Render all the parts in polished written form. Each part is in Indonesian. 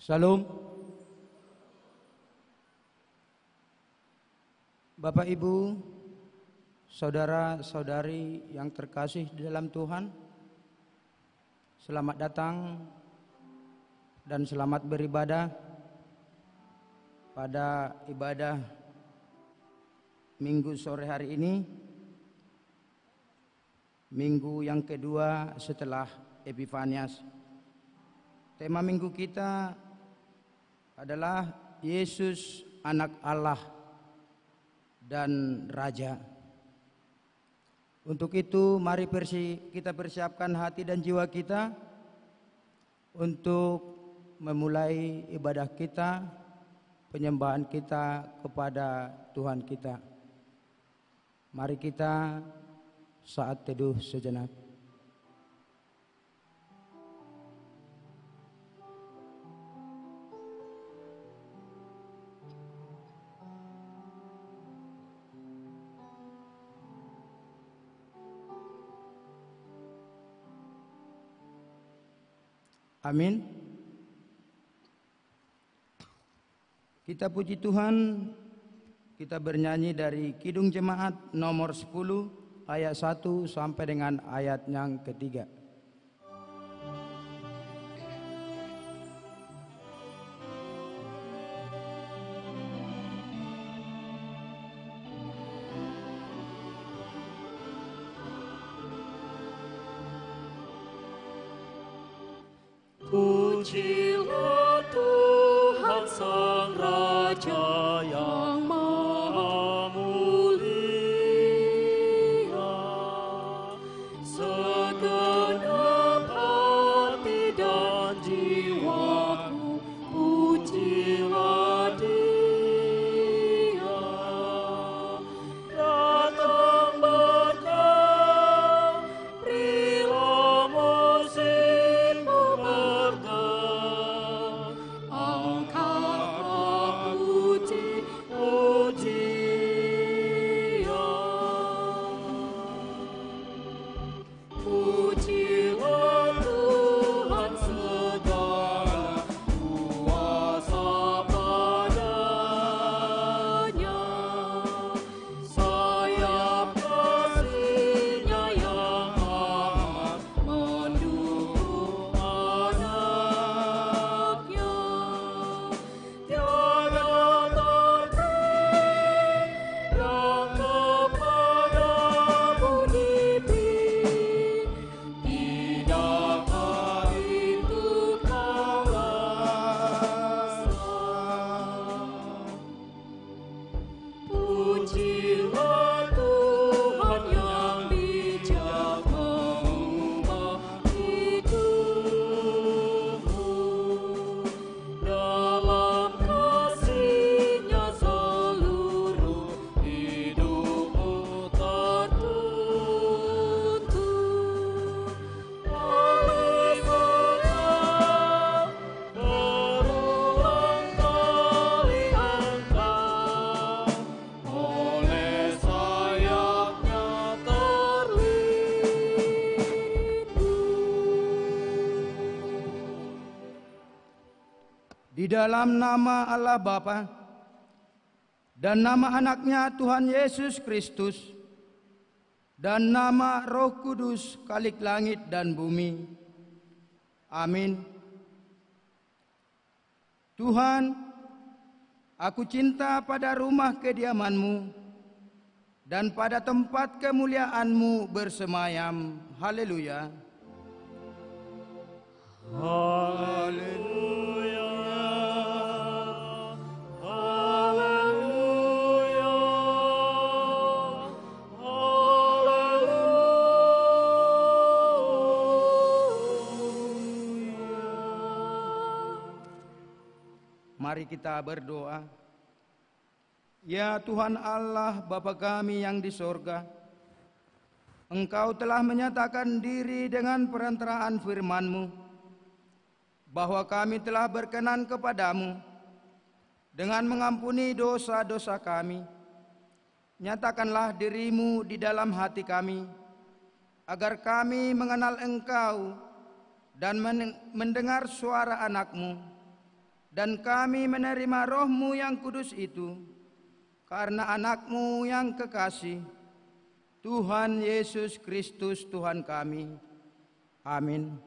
Salam. Bapak Ibu, saudara-saudari yang terkasih di dalam Tuhan, selamat datang dan selamat beribadah pada ibadah Minggu sore hari ini, Minggu yang kedua setelah Epifanias. Tema minggu kita adalah Yesus anak Allah dan Raja. Untuk itu mari kita persiapkan hati dan jiwa kita untuk memulai ibadah kita, penyembahan kita kepada Tuhan kita. Mari kita saat teduh sejenak. Amin. Kita puji Tuhan, kita bernyanyi dari Kidung Jemaat nomor 10 ayat 1 sampai dengan ayat yang ketiga. Pujilah Tuhan Sang Raja yang Maha Mulia, segenap hati dan jiwaku, pujilah Dia. Datang berkah, berilah musikmu bergema, angkatlah puji-pujian. Pujilah Tuhan segala kuasa padanya, sayap kasih-Nya yang amat mendukung anaknya. Tiada terting yang kepadamu diberi, tidakkah itu kau rasa? Pujilah Tuhan yang bijak mengubah hidupmu, dalam kasih-Nya seluruh hidupmu tertuntun. Oleh menang berulang kali engkau, oleh sayap-Nya terlindung. Di dalam nama Allah Bapa dan nama anaknya Tuhan Yesus Kristus dan nama Roh Kudus Khalik langit dan bumi. Amin. Tuhan, aku cinta pada rumah kediaman-Mu dan pada tempat kemuliaan-Mu bersemayam. Haleluya. Haleluya, haleluya, haleluya. Mari kita berdoa. Ya Tuhan Allah Bapa kami yang di sorga, Engkau telah menyatakan diri dengan perantaraan firman-Mu bahwa kami telah berkenan kepadamu dengan mengampuni dosa-dosa kami. Nyatakanlah diri-Mu di dalam hati kami, agar kami mengenal Engkau dan mendengar suara anak-Mu, Dan kami menerima Roh-Mu yang kudus itu karena Anak-Mu yang kekasih, Tuhan Yesus Kristus Tuhan kami. Amin.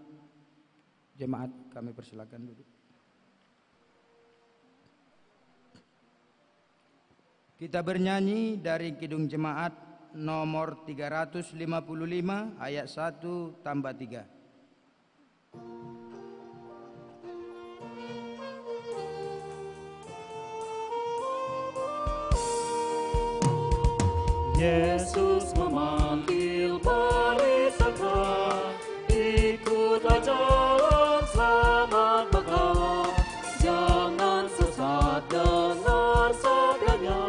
Jemaat, kami persilakan duduk. Kita bernyanyi dari Kidung Jemaat nomor 355 ayat 1 tambah 3. Yesus memanggil mari segera, ikutlah jalan selamat megah. Jangan sesat dengar sabdanya,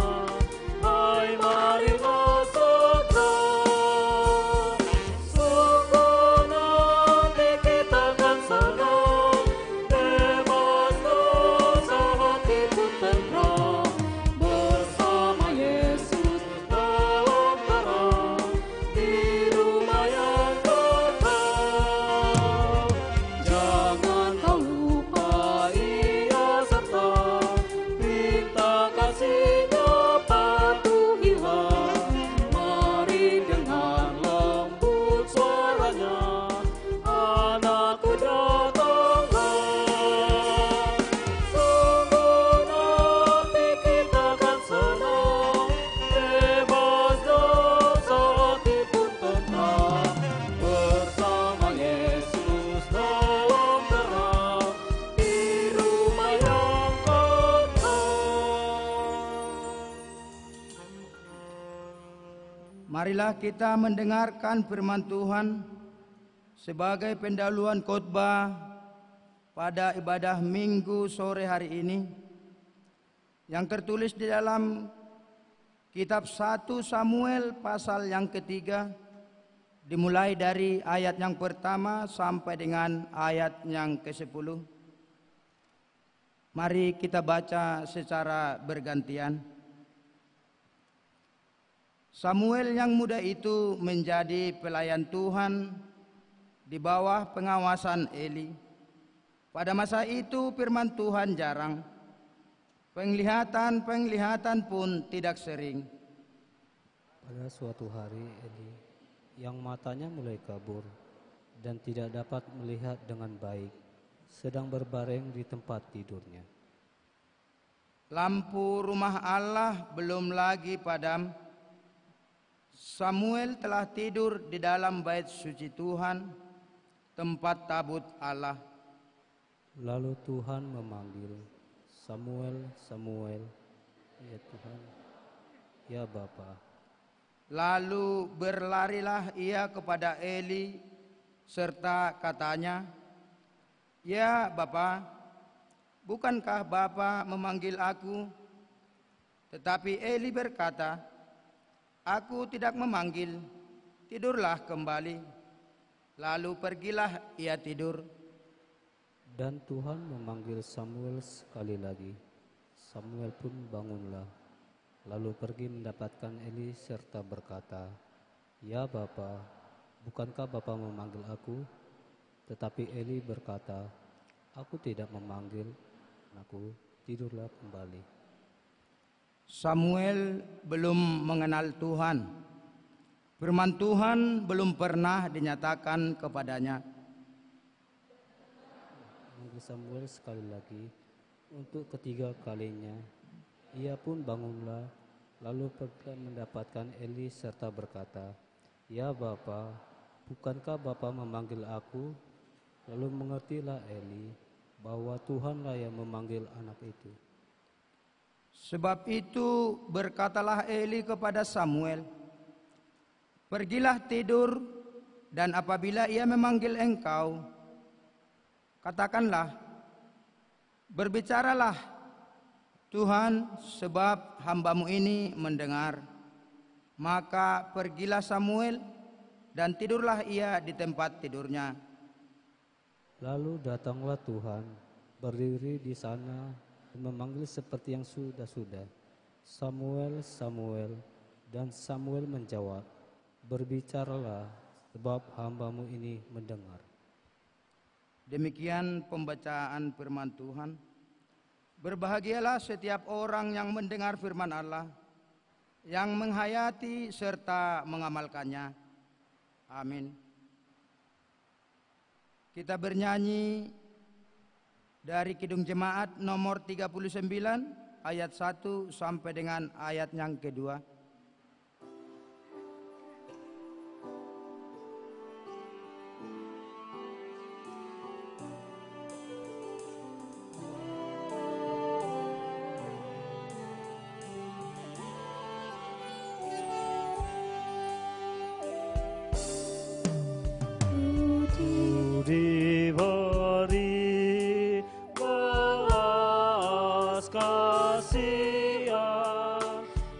hai marilah segera. Sungguh nanti kita akan senang, bebas dosa hati pun tenang, bersama Yesus dalam terang, di rumah yang kekal. Jangan kau lupa Ia serta perintah kasih-Nya patuhilah. Mari dengan lembut suaranya, anakku datanglah. Sungguh nanti kita akan senang, bebas dosa hati pun tenang, bersama Yesus dalam terang, di rumah yang kekal. Marilah kita mendengarkan firman Tuhan sebagai pendahuluan khotbah pada ibadah Minggu sore hari ini yang tertulis di dalam kitab 1 Samuel pasal yang ketiga, dimulai dari ayat yang pertama sampai dengan ayat yang ke-10. Mari kita baca secara bergantian. Samuel yang muda itu menjadi pelayan Tuhan di bawah pengawasan Eli. Pada masa itu firman Tuhan jarang, penglihatan pun tidak sering. Pada suatu hari Eli yang matanya mulai kabur dan tidak dapat melihat dengan baik sedang berbaring di tempat tidurnya. Lampu rumah Allah belum lagi padam. Samuel telah tidur di dalam bait suci Tuhan, tempat tabut Allah. Lalu Tuhan memanggil, Samuel, Samuel. Ya Tuhan, ya Bapa. Lalu berlarilah ia kepada Eli serta katanya, "Ya Bapa, bukankah Bapa memanggil aku?" Tetapi Eli berkata, "Aku tidak memanggil, tidurlah kembali." Lalu pergilah ia tidur. Dan Tuhan memanggil Samuel sekali lagi. Samuel pun bangunlah, lalu pergi mendapatkan Eli serta berkata, "Ya Bapa, bukankah Bapa memanggil aku?" Tetapi Eli berkata, "Aku tidak memanggil, anakku, tidurlah kembali." Samuel belum mengenal Tuhan. Firman Tuhan belum pernah dinyatakan kepadanya. Memanggil Samuel sekali lagi untuk ketiga kalinya. Ia pun bangunlah, lalu pergi mendapatkan Eli serta berkata, "Ya Bapa, bukankah Bapa memanggil aku?" Lalu mengertilah Eli bahwa Tuhanlah yang memanggil anak itu. Sebab itu berkatalah Eli kepada Samuel, "Pergilah tidur, dan apabila ia memanggil engkau, katakanlah, berbicaralah Tuhan, sebab hambamu ini mendengar." Maka pergilah Samuel, dan tidurlah ia di tempat tidurnya. Lalu datanglah Tuhan, berdiri di sana dan memanggil seperti yang sudah-sudah, "Samuel, Samuel." Dan Samuel menjawab, "Berbicaralah, sebab hambamu ini mendengar." Demikian pembacaan firman Tuhan. Berbahagialah setiap orang yang mendengar firman Allah, yang menghayati serta mengamalkannya. Amin. Kita bernyanyi dari Kidung Jemaat nomor 39 ayat 1 sampai dengan ayat yang kedua. Diberi belas kasihan,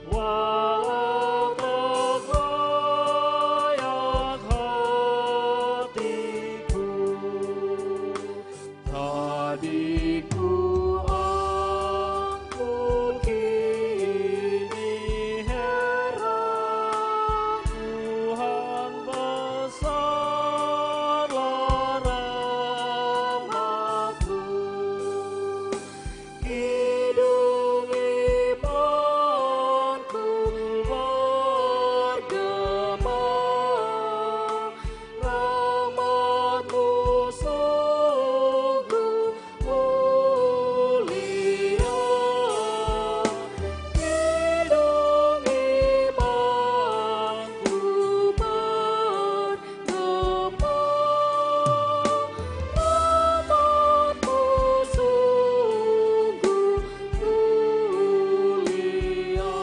walau tergoyak hatiku, tadiku aku kini heran, Tuhan besarlah rahmat-Mu. Kidung imanku bergema, rahmat-Mu sungguh mulia. Kidung imanku bergema, rahmat-Mu sungguh mulia.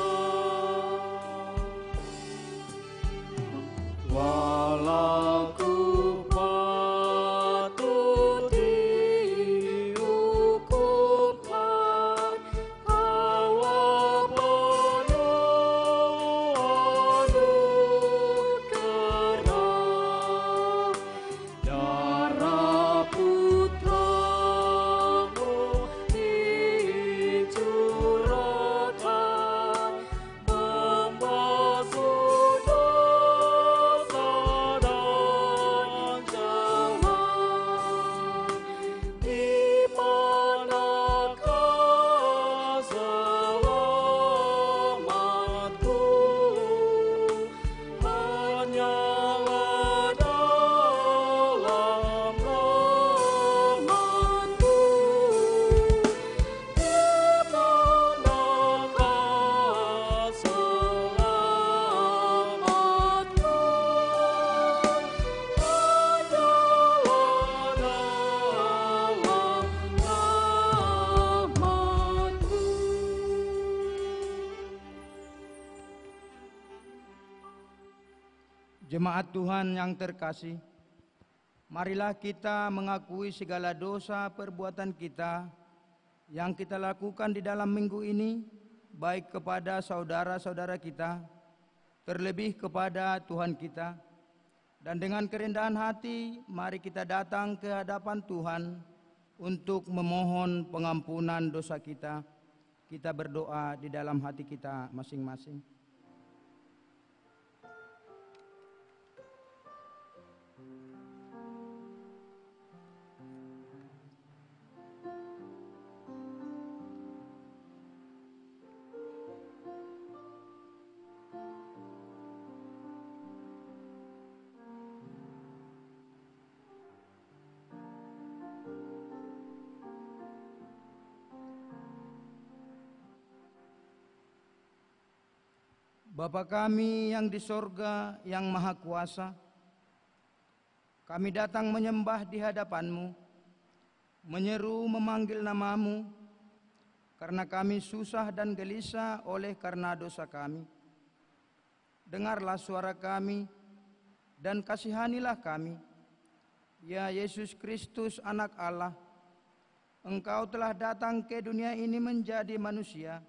Walau ku patut dihukumkan, Kau penuh anugerah. Darah Putra-Mu dicurahkan, membasuh dosa dan jahat. Di manakah selamatku? Hanyalah dalam rahmat-Mu. Di manakah selamatku? Hanyalah dalam rahmat-Mu. Jemaat Tuhan yang terkasih, marilah kita mengakui segala dosa perbuatan kita yang kita lakukan di dalam minggu ini, baik kepada saudara-saudara kita, terlebih kepada Tuhan kita. Dan dengan kerendahan hati, mari kita datang ke hadapan Tuhan untuk memohon pengampunan dosa kita. Kita berdoa di dalam hati kita masing-masing. Bapa kami yang di sorga, yang maha kuasa, kami datang menyembah di hadapan-Mu, menyeru memanggil nama-Mu, karena kami susah dan gelisah oleh karena dosa kami. Dengarlah suara kami dan kasihanilah kami. Ya Yesus Kristus, Anak Allah, Engkau telah datang ke dunia ini menjadi manusia,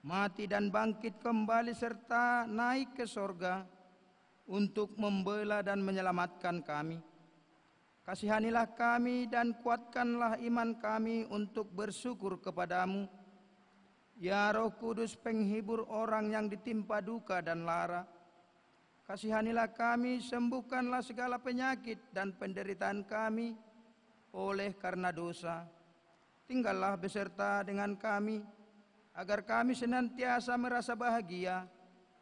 mati dan bangkit kembali serta naik ke sorga untuk membela dan menyelamatkan kami. Kasihanilah kami dan kuatkanlah iman kami untuk bersyukur kepadamu. Ya Roh Kudus, penghibur orang yang ditimpa duka dan lara, kasihanilah kami, sembuhkanlah segala penyakit dan penderitaan kami oleh karena dosa. tinggallah beserta dengan kami, agar kami senantiasa merasa bahagia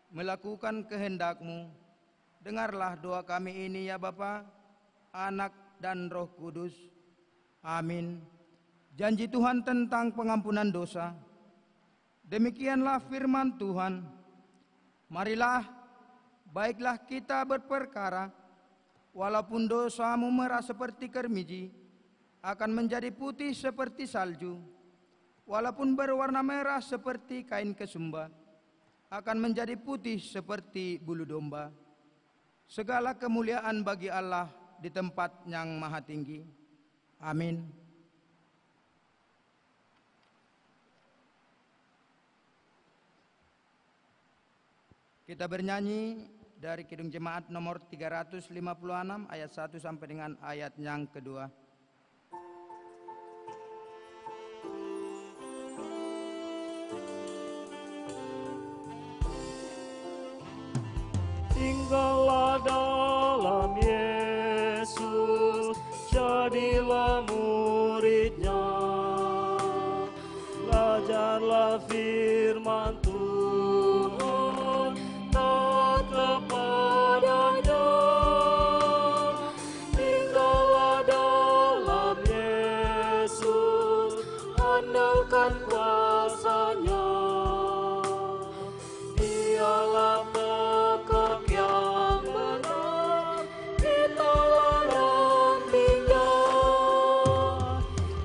melakukan kehendak-Mu. Dengarlah doa kami ini ya Bapa, Anak dan Roh Kudus. Amin. Janji Tuhan tentang pengampunan dosa. Demikianlah firman Tuhan. Marilah, baiklah kita berperkara, walaupun dosamu merah seperti kermiji, akan menjadi putih seperti salju. Walaupun berwarna merah seperti kain kesumba, akan menjadi putih seperti bulu domba. Segala kemuliaan bagi Allah di tempat yang maha tinggi. Amin. Kita bernyanyi dari Kidung Jemaat nomor 356 ayat 1 sampai dengan ayat yang kedua. Tinggallah dalam Yesus, jadilah murid-Nya. Belajarlah firman Tuhan, taat kepadanya. Tinggallah dalam Yesus, andalkan kuasa-Nya. Dialah pekak yang benar, kitalah rantingnya.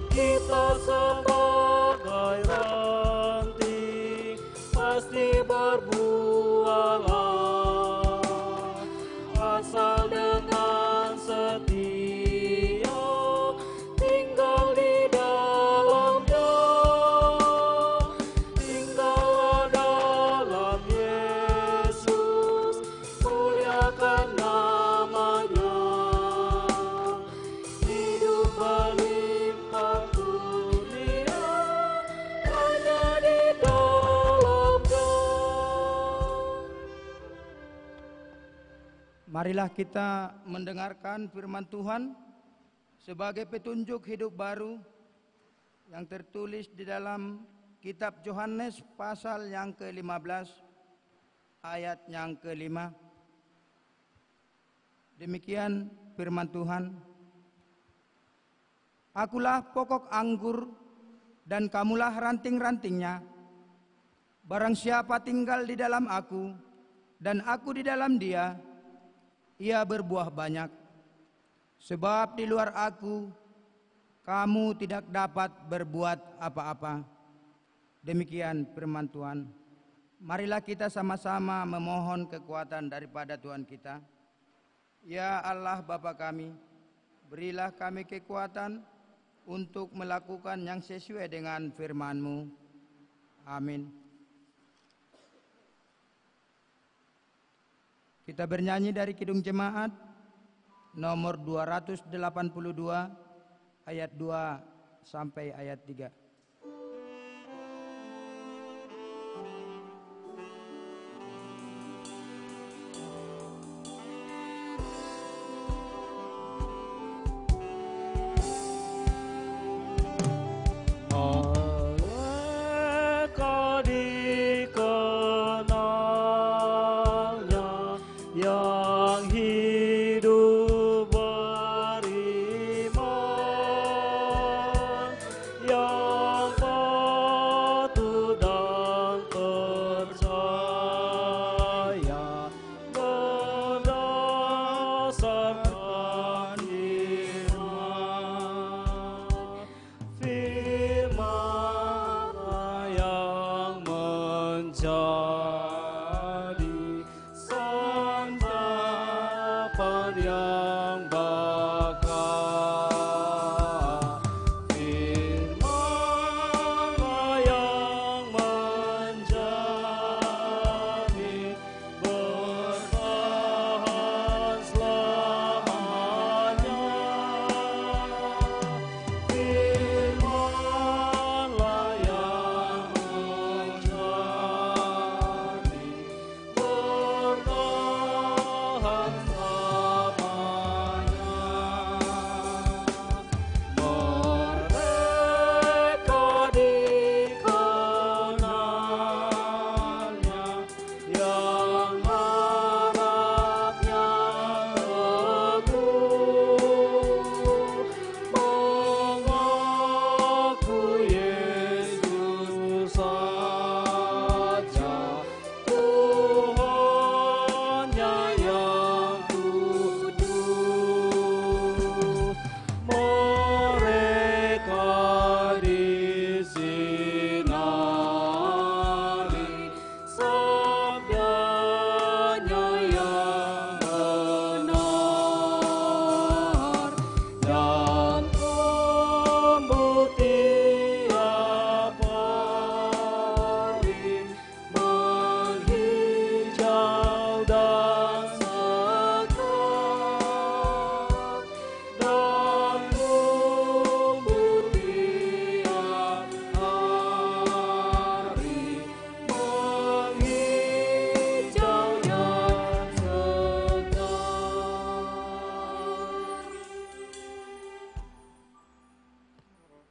Kita sebagai ranting pasti berbuahlah, asal dengan setia tinggal di dalamnya. Tinggallah dalam Yesus, muliakan namanya. Hidup berlimpah dunia hanya di dalamnya. Marilah kita mendengarkan firman Tuhan sebagai petunjuk hidup baru yang tertulis di dalam kitab Yohanes pasal yang ke-15 ayat yang ke-5. Demikian firman Tuhan. Akulah pokok anggur dan kamulah ranting-rantingnya. Barang siapa tinggal di dalam aku dan aku di dalam dia, ia berbuah banyak. Sebab di luar aku, kamu tidak dapat berbuat apa-apa. Demikian firman Tuhan. Marilah kita sama-sama memohon kekuatan daripada Tuhan kita. Ya Allah Bapa kami, berilah kami kekuatan untuk melakukan yang sesuai dengan firman-Mu. Amin. Kita bernyanyi dari Kidung Jemaat nomor 282 ayat 2 sampai ayat 3. Mereka dikenalnya yang hidup beriman, yang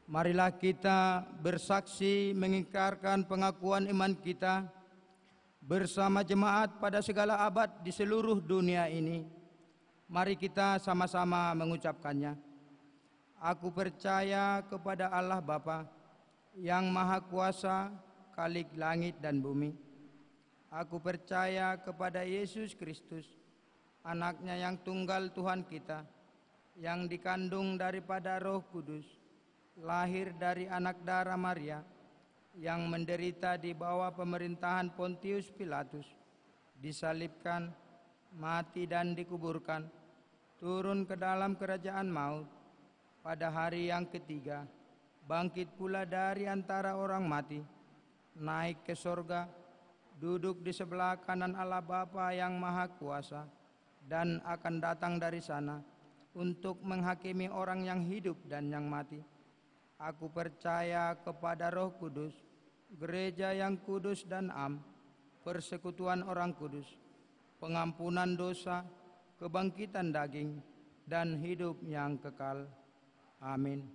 Marilah kita bersaksi mengikrarkan pengakuan iman kita bersama jemaat pada segala abad di seluruh dunia ini. Mari kita sama-sama mengucapkannya. Aku percaya kepada Allah Bapa yang Maha Kuasa, Khalik langit dan bumi. Aku percaya kepada Yesus Kristus, anaknya yang tunggal Tuhan kita, yang dikandung daripada Roh Kudus, lahir dari anak darah Maria, yang menderita di bawah pemerintahan Pontius Pilatus, disalibkan, mati dan dikuburkan, turun ke dalam kerajaan maut, pada hari yang ketiga, bangkit pula dari antara orang mati, naik ke sorga, duduk di sebelah kanan Allah Bapa yang Maha Kuasa, dan akan datang dari sana untuk menghakimi orang yang hidup dan yang mati. Aku percaya kepada Roh Kudus, gereja yang kudus dan am, persekutuan orang kudus, pengampunan dosa, kebangkitan daging, dan hidup yang kekal. Amin.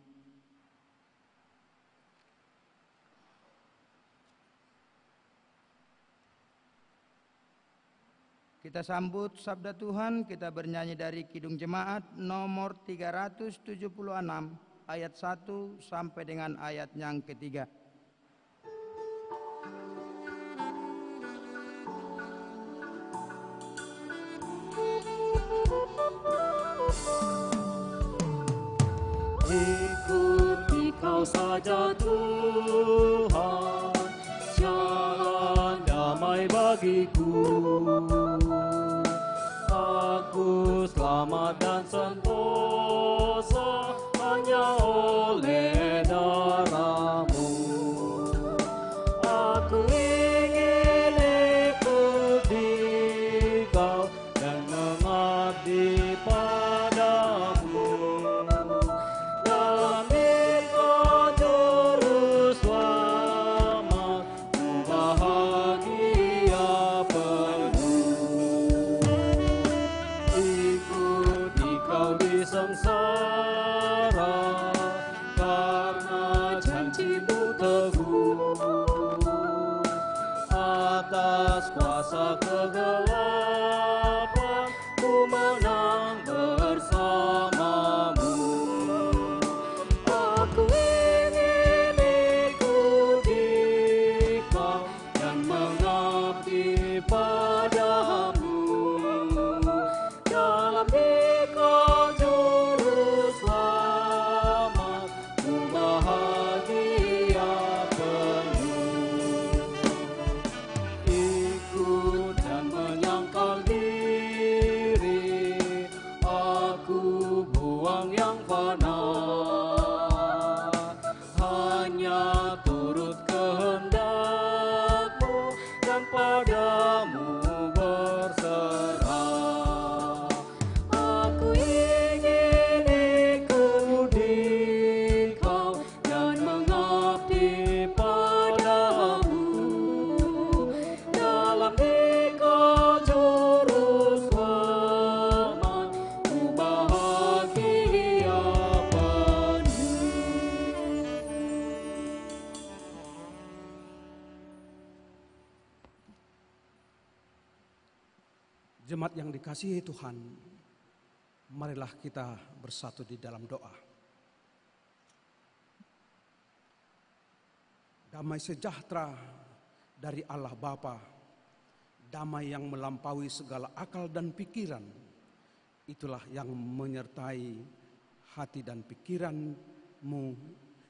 Kita sambut sabda Tuhan, kita bernyanyi dari Kidung Jemaat nomor 376 ayat 1 sampai dengan ayat yang ketiga. Ikuti kau saja Tuhan, jalan damai bagiku. Aku selamat dan sentosa hanya oleh darah-Mu. Aku ingin ikuti Kau dan mengabdi padamu. Dalam Engkau juru selamat, ku bahagia penuh. Ikuti Kau di sengsara, karena janji-Mu teguh. Atas kuasa kegelapan, ku menang bersama-Mu. Aku ingin ikuti Kau dan mengabdi padamu. Dalam Engkau juru selamat, ku bahagia penuh. Ikut dan menyangkal diri, aku buang yang fana, hanya turut kehendak-Mu dan padamu berserah. Aku ingin ikuti Kau dan mengabdi padamu. Dalam Engkau juru selamat, ku bahagia penuh. Jemaat yang dikasihi Tuhan, marilah kita bersatu di dalam doa. Damai sejahtera dari Allah Bapa, damai yang melampaui segala akal dan pikiran, itulah yang menyertai hati dan pikiran-Mu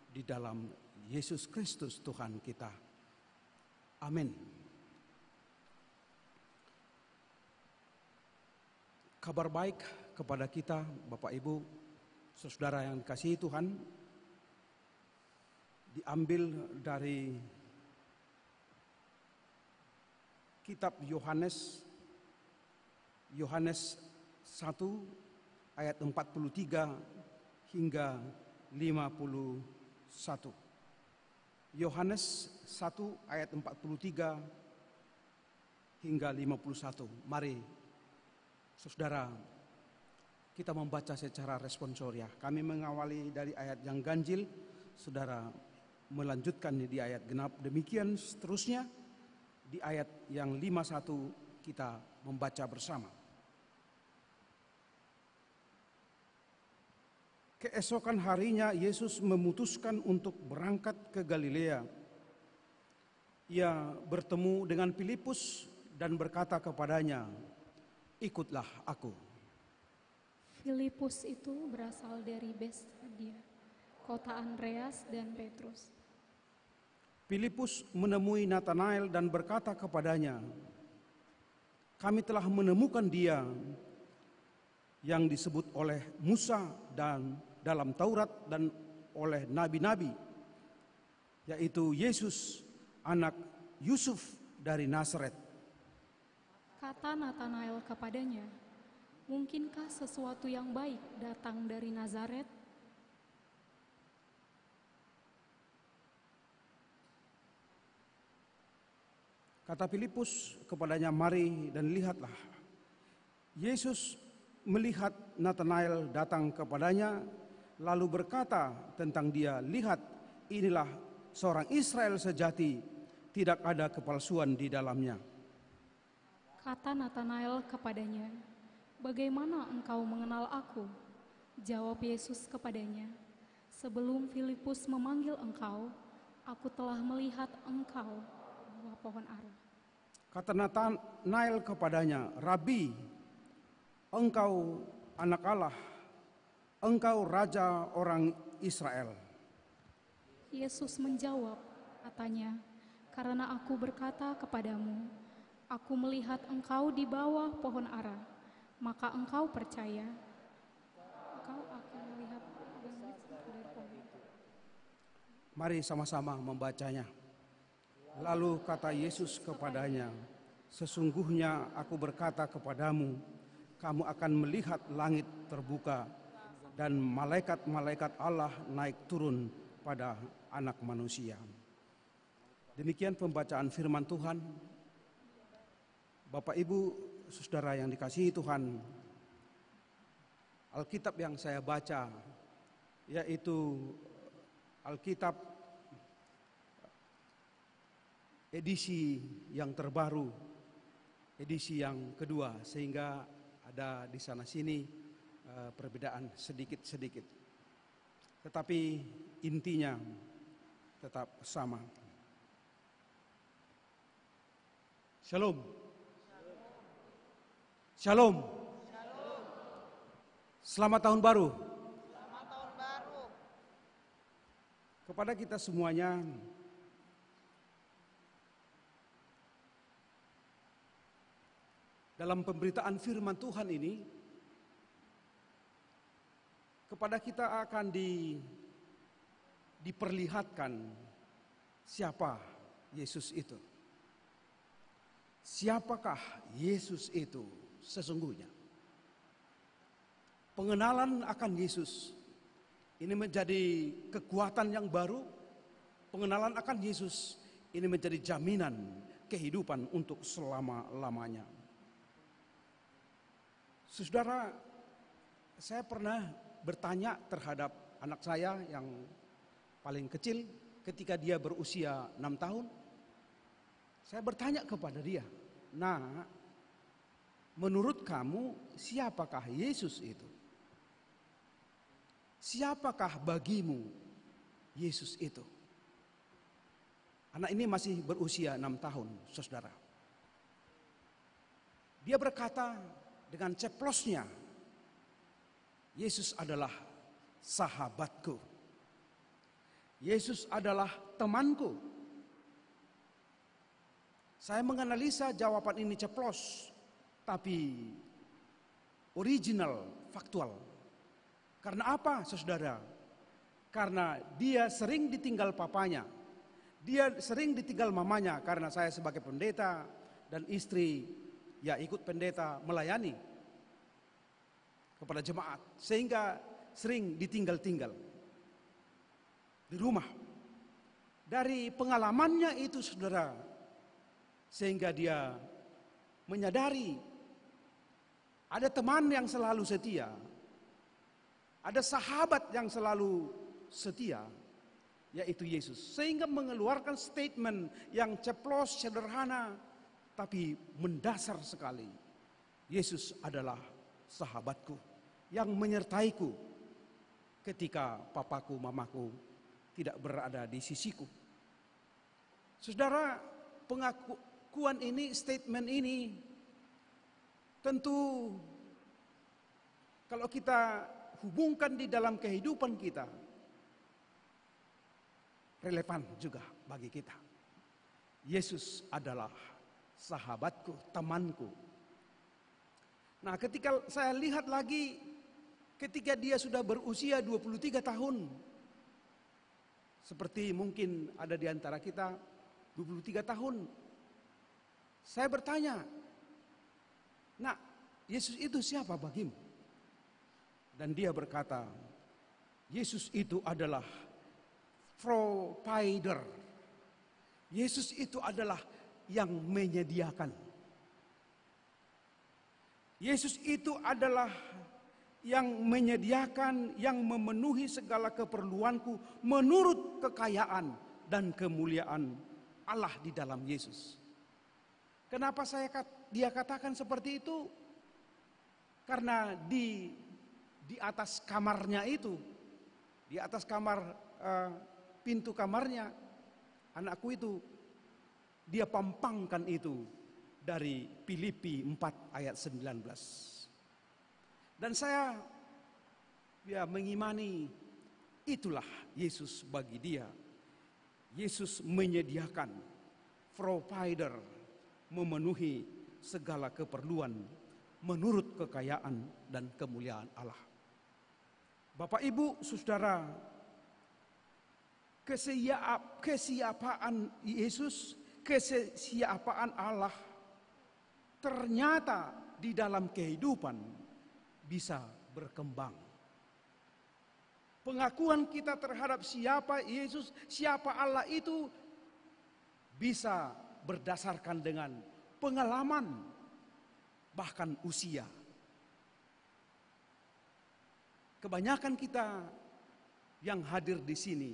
di dalam Yesus Kristus Tuhan kita. Amin. Kabar baik kepada kita, Bapak Ibu, saudara yang dikasihi Tuhan, diambil dari kitab Yohanes 1 ayat 43 hingga 51. Yohanes 1 ayat 43 hingga 51. Mari saudara, kita membaca secara responsoria. Kami mengawali dari ayat yang ganjil saudara melanjutkan di ayat genap. Demikian seterusnya di ayat yang 51 kita membaca bersama. Keesokan harinya Yesus memutuskan untuk berangkat ke Galilea. Ia bertemu dengan Filipus dan berkata kepadanya, "Ikutlah aku." Filipus itu berasal dari Betsaida, kota Andreas dan Petrus. Filipus menemui Natanael dan berkata kepadanya, "Kami telah menemukan Dia yang disebut oleh Musa dan dalam Taurat dan oleh nabi-nabi, yaitu Yesus, anak Yusuf dari Nazaret." Kata Natanael kepadanya, "Mungkinkah sesuatu yang baik datang dari Nazaret?" Kata Filipus kepadanya, "Mari dan lihatlah." Yesus melihat Natanael datang kepadanya, lalu berkata tentang dia, "Lihat, inilah seorang Israel sejati, tidak ada kepalsuan di dalamnya." Kata Natanael kepadanya, "Bagaimana engkau mengenal aku?" Jawab Yesus kepadanya, "Sebelum Filipus memanggil engkau, aku telah melihat engkau di bawah pohon ara." Kata Natanael kepadanya, "Rabi, engkau anak Allah, engkau raja orang Israel." Yesus menjawab, katanya, "Karena aku berkata kepadamu, aku melihat engkau di bawah pohon ara, maka engkau percaya. Engkau akan melihat bangkit dari pohon." Mari sama-sama membacanya. Lalu kata Yesus kepadanya, "Sesungguhnya aku berkata kepadamu, kamu akan melihat langit terbuka dan malaikat-malaikat Allah naik turun pada Anak Manusia." Demikian pembacaan firman Tuhan. Bapak, Ibu, saudara yang dikasihi Tuhan, Alkitab yang saya baca yaitu Alkitab edisi yang terbaru, edisi yang kedua, sehingga ada di sana sini perbedaan sedikit-sedikit. Tetapi intinya tetap sama. Shalom. Shalom. Selamat tahun baru. Kepada kita semuanya, dalam pemberitaan firman Tuhan ini, kepada kita akan diperlihatkan siapa Yesus itu. Siapakah Yesus itu sesungguhnya? Pengenalan akan Yesus ini menjadi kekuatan yang baru. Pengenalan akan Yesus ini menjadi jaminan kehidupan untuk selama-lamanya. Saudara, saya pernah bertanya terhadap anak saya yang paling kecil ketika dia berusia 6 tahun. Saya bertanya kepada dia, "Nah, menurut kamu siapakah Yesus itu? Siapakah bagimu Yesus itu?" Anak ini masih berusia 6 tahun, saudara. Dia berkata dengan ceplosnya, "Yesus adalah sahabatku. Yesus adalah temanku." Saya menganalisa jawaban ini ceplos, tapi original, faktual. Karena apa, saudara? Karena dia sering ditinggal papanya. Dia sering ditinggal mamanya, karena saya sebagai pendeta dan istri ya ikut pendeta melayani kepada jemaat, sehingga sering ditinggal-tinggal di rumah. Dari pengalamannya itu, saudara, sehingga dia menyadari ada teman yang selalu setia, ada sahabat yang selalu setia, yaitu Yesus. Sehingga mengeluarkan statement yang ceplos, sederhana, tapi mendasar sekali. Yesus adalah sahabatku yang menyertaiku ketika papaku, mamaku tidak berada di sisiku. Saudara, pengakuan ini, statement ini, tentu kalau kita hubungkan di dalam kehidupan kita, relevan juga bagi kita. Yesus adalah sahabatku, temanku. Nah, ketika saya lihat lagi, ketika dia sudah berusia 23 tahun, seperti mungkin ada di antara kita 23 tahun, saya bertanya, "Nak, Yesus itu siapa bagimu?" Dan dia berkata, "Yesus itu adalah provider. Yesus itu adalah yang menyediakan. Yesus itu adalah yang menyediakan, yang memenuhi segala keperluanku menurut kekayaan dan kemuliaan Allah di dalam Yesus." Kenapa dia katakan seperti itu? Karena di atas kamarnya itu, di atas kamar, pintu kamarnya anakku itu, dia pampangkan itu dari Filipi 4 ayat 19. Dan saya mengimani itulah Yesus bagi dia. Yesus menyediakan, provider, memenuhi segala keperluan menurut kekayaan dan kemuliaan Allah. Bapak, Ibu, Saudara, kesiapaan Yesus, kesiapaan Allah ternyata di dalam kehidupan bisa berkembang. Pengakuan kita terhadap siapa Yesus, siapa Allah itu bisa berdasarkan dengan pengalaman, bahkan usia. Kebanyakan kita yang hadir di sini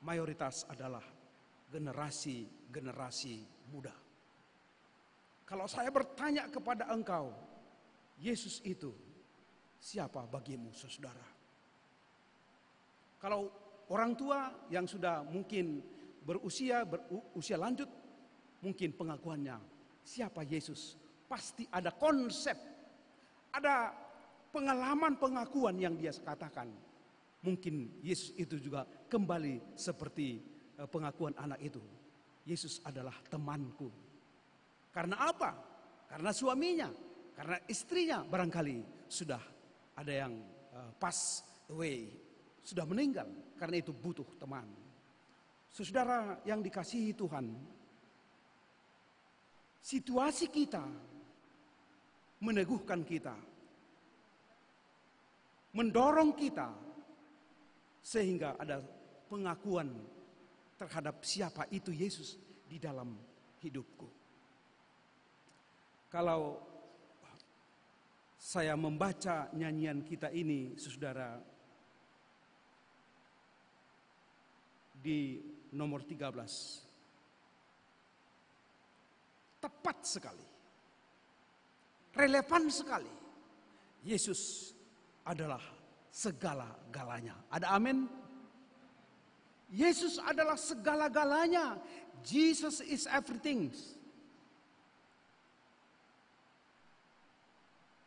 mayoritas adalah generasi muda. Kalau saya bertanya kepada engkau, Yesus itu siapa bagimu, saudara? Kalau orang tua yang sudah mungkin berusia lanjut, mungkin pengakuannya siapa Yesus, pasti ada konsep, ada pengalaman pengakuan yang dia katakan. Mungkin Yesus itu juga kembali seperti pengakuan anak itu. Yesus adalah temanku. Karena apa? Karena suaminya, karena istrinya barangkali sudah ada yang pass away, sudah meninggal. Karena itu butuh teman. Saudara yang dikasihi Tuhan, situasi kita meneguhkan kita, mendorong kita sehingga ada pengakuan terhadap siapa itu Yesus di dalam hidupku. Kalau saya membaca nyanyian kita ini, saudara, di nomor 13, tepat sekali, relevan sekali. Yesus adalah segala-galanya. Ada amin? Yesus adalah segala-galanya. Jesus is everything.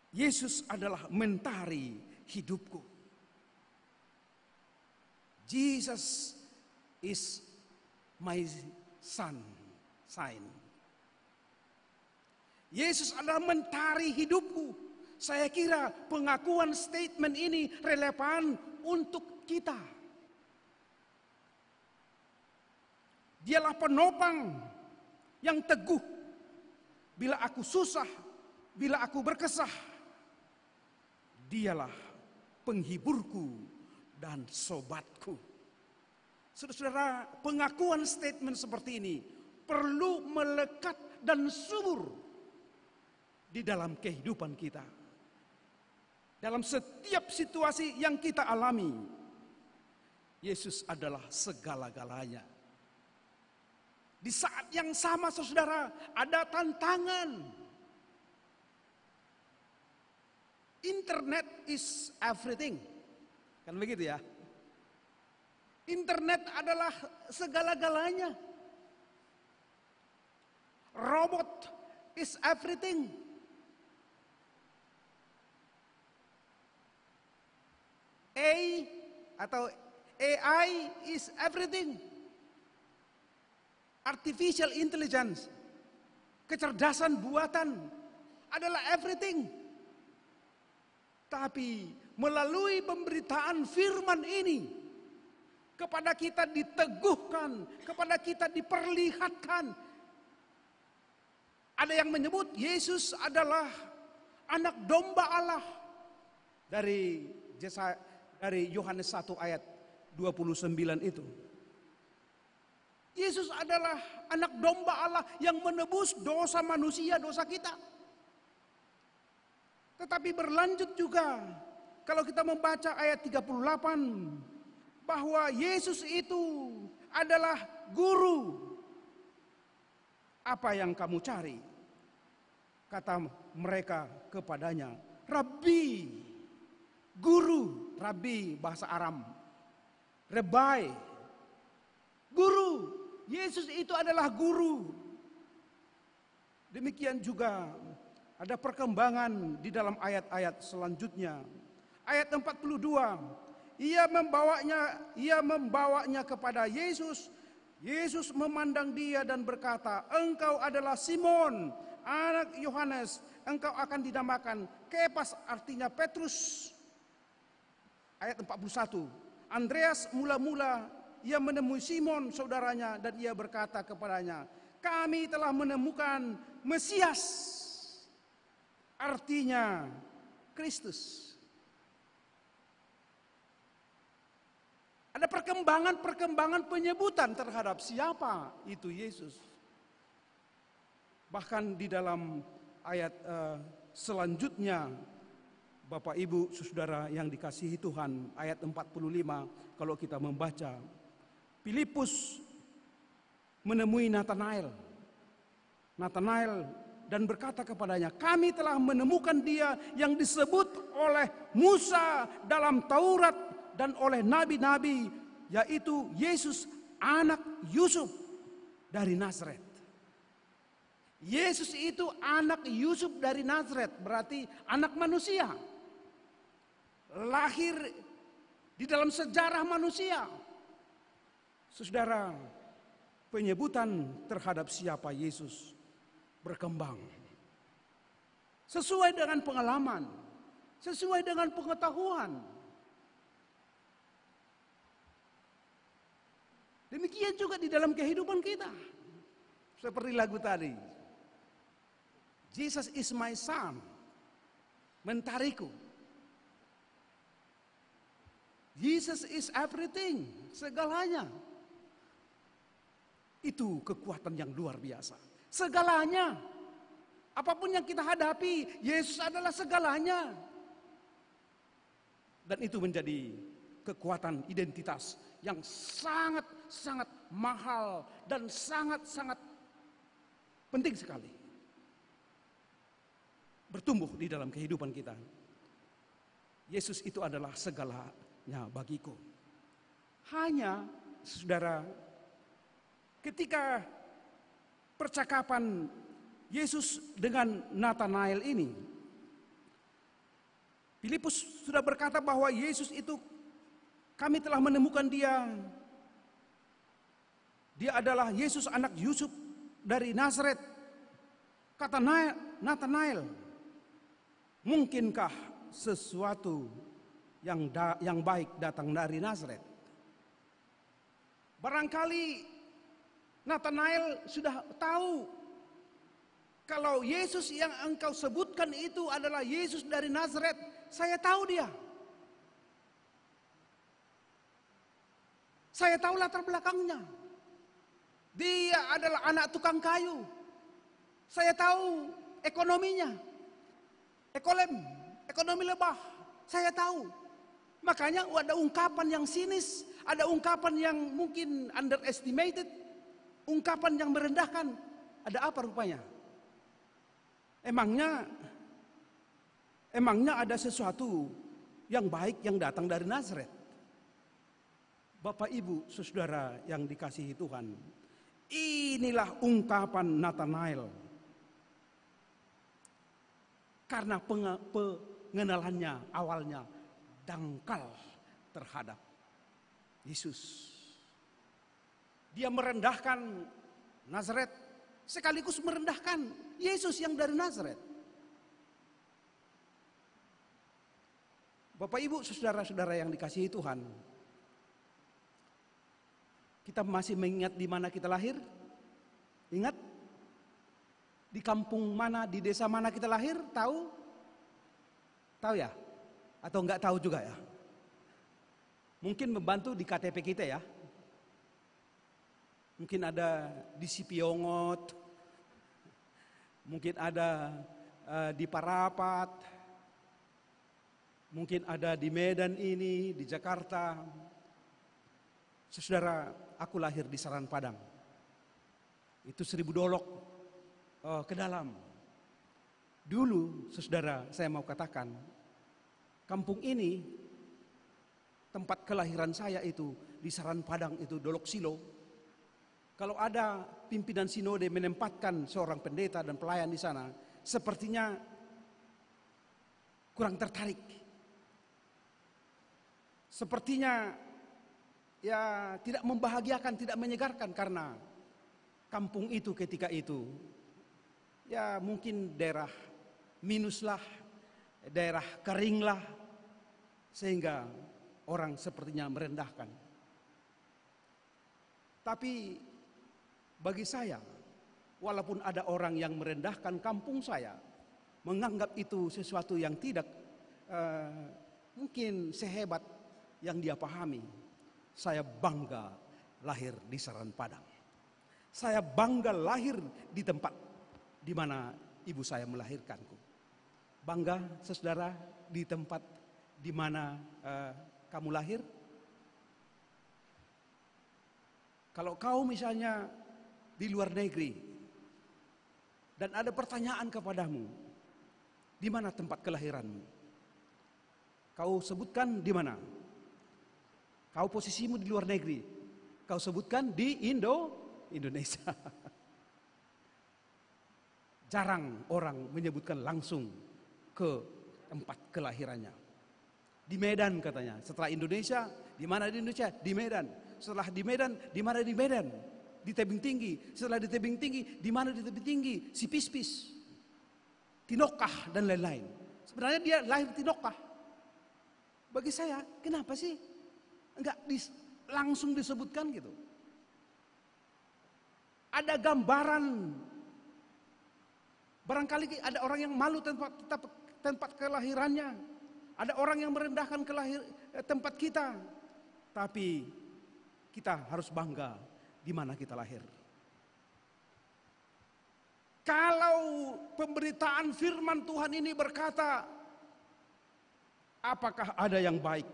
Yesus adalah mentari hidupku. Jesus is my sign. Yesus adalah mentari hidupku. Saya kira pengakuan statement ini relevan untuk kita. Dialah penopang yang teguh bila aku susah, bila aku berkesah. Dialah penghiburku dan sobatku. Saudara, pengakuan statement seperti ini perlu melekat dan subur di dalam kehidupan kita. Dalam setiap situasi yang kita alami, Yesus adalah segala-galanya. Di saat yang sama saudara, ada tantangan. Internet is everything. Kan begitu ya? Internet adalah segala-galanya. Robot is everything. AI is everything. Artificial intelligence, kecerdasan buatan adalah everything. Tapi melalui pemberitaan firman ini, kepada kita diteguhkan, kepada kita diperlihatkan. Ada yang menyebut Yesus adalah anak domba Allah. Dari Yohanes 1 ayat 29 itu. Yesus adalah anak domba Allah yang menebus dosa manusia, dosa kita. Tetapi berlanjut juga, kalau kita membaca ayat 38, bahwa Yesus itu adalah guru. Apa yang kamu cari? Kata mereka kepadanya, Rabbi, guru. Rabbi bahasa Aram, Rebai, guru. Yesus itu adalah guru. Demikian juga ada perkembangan di dalam ayat-ayat selanjutnya. Ayat 42, ia membawanya kepada Yesus. Yesus memandang dia dan berkata, engkau adalah Simon, anak Yohanes, engkau akan dinamakan Kepas, artinya Petrus. Ayat 41, Andreas mula-mula ia menemui Simon saudaranya dan ia berkata kepadanya, kami telah menemukan Mesias, artinya Kristus. Ada perkembangan penyebutan terhadap siapa itu Yesus. Bahkan di dalam ayat selanjutnya, Bapak Ibu Saudara yang dikasihi Tuhan, ayat 45 kalau kita membaca, Filipus menemui Nathanael dan berkata kepadanya, kami telah menemukan dia yang disebut oleh Musa dalam Taurat dan oleh nabi-nabi, yaitu Yesus anak Yusuf dari Nazaret. Yesus itu anak Yusuf dari Nazaret, berarti anak manusia. Lahir di dalam sejarah manusia. Saudara, penyebutan terhadap siapa Yesus berkembang. Sesuai dengan pengalaman, sesuai dengan pengetahuan. Demikian juga di dalam kehidupan kita. Seperti lagu tadi. Jesus is my son. Mentariku. Jesus is everything. Segalanya. Itu kekuatan yang luar biasa. Segalanya. Apapun yang kita hadapi, Yesus adalah segalanya. Dan itu menjadi kekuatan identitas yang sangat-sangat mahal dan sangat-sangat penting sekali. Bertumbuh di dalam kehidupan kita. Yesus itu adalah segalanya bagiku. Hanya, saudara, ketika percakapan Yesus dengan Nathanael ini, Filipus sudah berkata bahwa Yesus itu, kami telah menemukan dia. Dia adalah Yesus anak Yusuf dari Nazaret. Kata Nathanael, mungkinkah sesuatu yang baik datang dari Nazaret? Barangkali Nathanael sudah tahu kalau Yesus yang engkau sebutkan itu adalah Yesus dari Nazaret. Saya tahu dia. Saya tahu latar belakangnya. Dia adalah anak tukang kayu. Saya tahu ekonominya. Ekonomi lebah. Saya tahu. Makanya ada ungkapan yang sinis, ada ungkapan yang mungkin underestimated, ungkapan yang merendahkan. Ada apa rupanya? Emangnya ada sesuatu yang baik yang datang dari Nazaret? Bapak Ibu, saudara yang dikasihi Tuhan, inilah ungkapan Nathanael. Karena pengenalannya awalnya dangkal terhadap Yesus. Dia merendahkan Nazaret, sekaligus merendahkan Yesus yang dari Nazaret. Bapak Ibu, saudara-saudara yang dikasihi Tuhan, kita masih mengingat di mana kita lahir? Ingat? Di kampung mana, di desa mana kita lahir? Tahu? Tahu ya? Atau enggak tahu juga ya? Mungkin membantu di KTP kita ya. Mungkin ada di Sipiongot, mungkin ada di Parapat, mungkin ada di Medan ini, di Jakarta. Saudara, aku lahir di Saran Padang. Itu 1000 dolok ke dalam. Dulu, saudara, saya mau katakan, kampung ini, tempat kelahiran saya itu di Saran Padang itu Dolok Silo. Kalau ada pimpinan sinode menempatkan seorang pendeta dan pelayan di sana, sepertinya kurang tertarik. Sepertinya ya tidak membahagiakan, tidak menyegarkan, karena kampung itu ketika itu ya mungkin daerah minuslah, daerah keringlah, sehingga orang sepertinya merendahkan. Tapi bagi saya, walaupun ada orang yang merendahkan kampung saya, menganggap itu sesuatu yang tidak mungkin sehebat yang dia pahami, saya bangga lahir di Saran Padang. Saya bangga lahir di tempat di mana ibu saya melahirkanku. Bangga, saudara, di tempat di mana kamu lahir. Kalau kau misalnya di luar negeri dan ada pertanyaan kepadamu, di mana tempat kelahiranmu? Kau sebutkan di mana? Kau posisimu di luar negeri, kau sebutkan di Indonesia. Jarang orang menyebutkan langsung ke tempat kelahirannya. Di Medan katanya. Setelah Indonesia, di mana di Indonesia? Di Medan. Setelah di Medan, di mana di Medan? Di Tebing Tinggi. Setelah di Tebing Tinggi, di mana di Tebing Tinggi? Sipispis, Tinokah dan lain-lain. Sebenarnya dia lahir Tinokah. Bagi saya, kenapa sih enggak langsung disebutkan gitu? Ada gambaran. Barangkali ada orang yang malu tempat kelahirannya. Ada orang yang merendahkan tempat kita. Tapi kita harus bangga di mana kita lahir. Kalau pemberitaan firman Tuhan ini berkata, apakah ada yang baik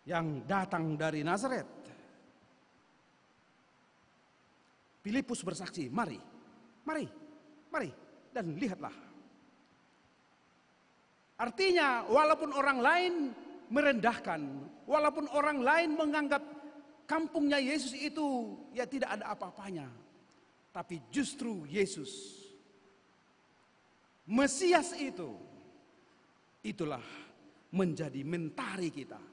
yang datang dari Nazaret? Filipus bersaksi, mari dan lihatlah. Artinya walaupun orang lain merendahkan, walaupun orang lain menganggap kampungnya Yesus itu ya tidak ada apa-apanya, tapi justru Yesus, Mesias itulah menjadi mentari kita.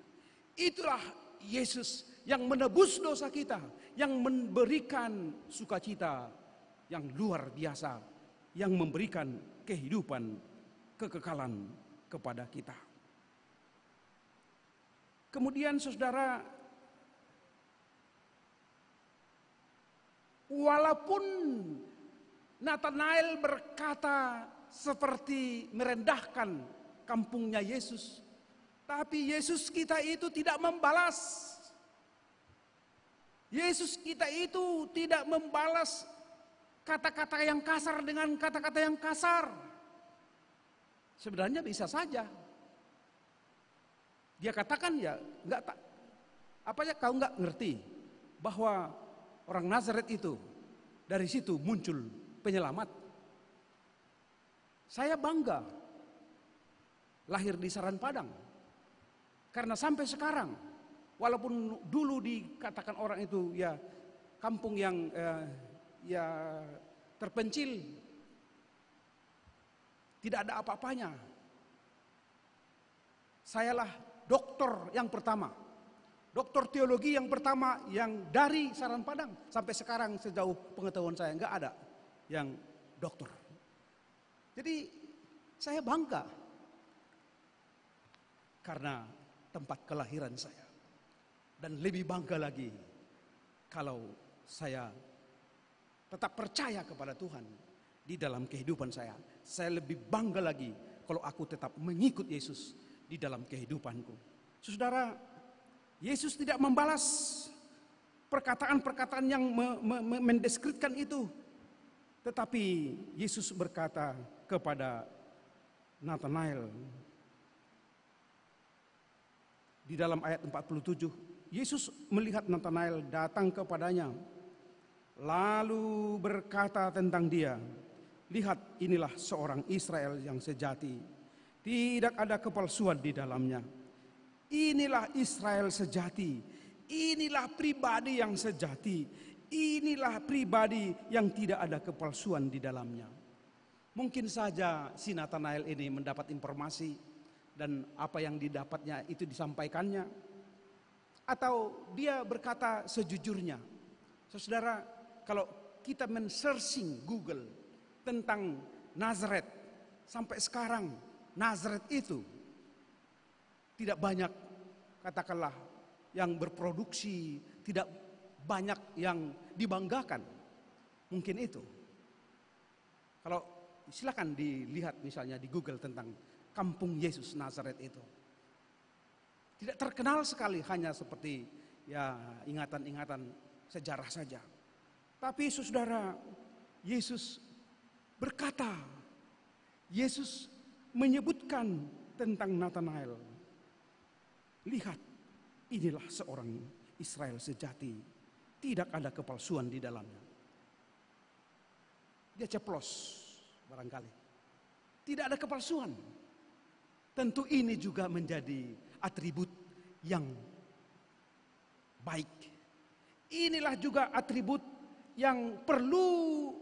Itulah Yesus yang menebus dosa kita, yang memberikan sukacita yang luar biasa, yang memberikan kehidupan, kekekalan kepada kita. Kemudian saudara, walaupun Nathanael berkata seperti merendahkan kampungnya Yesus, tapi Yesus kita itu tidak membalas. Yesus kita itu tidak membalas kata-kata yang kasar dengan kata-kata yang kasar. Sebenarnya bisa saja. Dia katakan ya enggak tak, apa ya kau enggak ngerti bahwa orang Nazaret itu dari situ muncul penyelamat. Saya bangga lahir di Saran Padang. Karena sampai sekarang walaupun dulu dikatakan orang itu ya kampung yang ya terpencil, tidak ada apa-apanya. Sayalah doktor yang pertama, doktor teologi yang pertama yang dari Saran Padang. Sampai sekarang sejauh pengetahuan saya enggak ada yang doktor. Jadi saya bangga karena tempat kelahiran saya. Dan lebih bangga lagi kalau saya tetap percaya kepada Tuhan di dalam kehidupan saya. Saya lebih bangga lagi kalau aku tetap mengikut Yesus di dalam kehidupanku. Saudara, Yesus tidak membalas perkataan-perkataan yang mendeskripsikan itu. Tetapi Yesus berkata kepada Nathanael di dalam ayat 47, Yesus melihat Nathanael datang kepadanya, lalu berkata tentang dia, lihat inilah seorang Israel yang sejati. Tidak ada kepalsuan di dalamnya. Inilah Israel sejati. Inilah pribadi yang sejati. Inilah pribadi yang tidak ada kepalsuan di dalamnya. Mungkin saja si Nathanael ini mendapat informasi dan apa yang didapatnya itu disampaikannya. Atau dia berkata sejujurnya. Saudara, kalau kita men-searching Google tentang Nazaret sampai sekarang, Nazaret itu tidak banyak, katakanlah, yang berproduksi, tidak banyak yang dibanggakan. Mungkin itu. Kalau silakan dilihat misalnya di Google tentang kampung Yesus Nazaret itu. Tidak terkenal sekali, hanya seperti ya ingatan-ingatan sejarah saja. Tapi saudara, Yesus berkata, Yesus menyebutkan tentang Nathanael. Lihat, inilah seorang Israel sejati. Tidak ada kepalsuan di dalamnya. Dia ceplos barangkali. Tidak ada kepalsuan. Tentu ini juga menjadi atribut yang baik. Inilah juga atribut yang perlu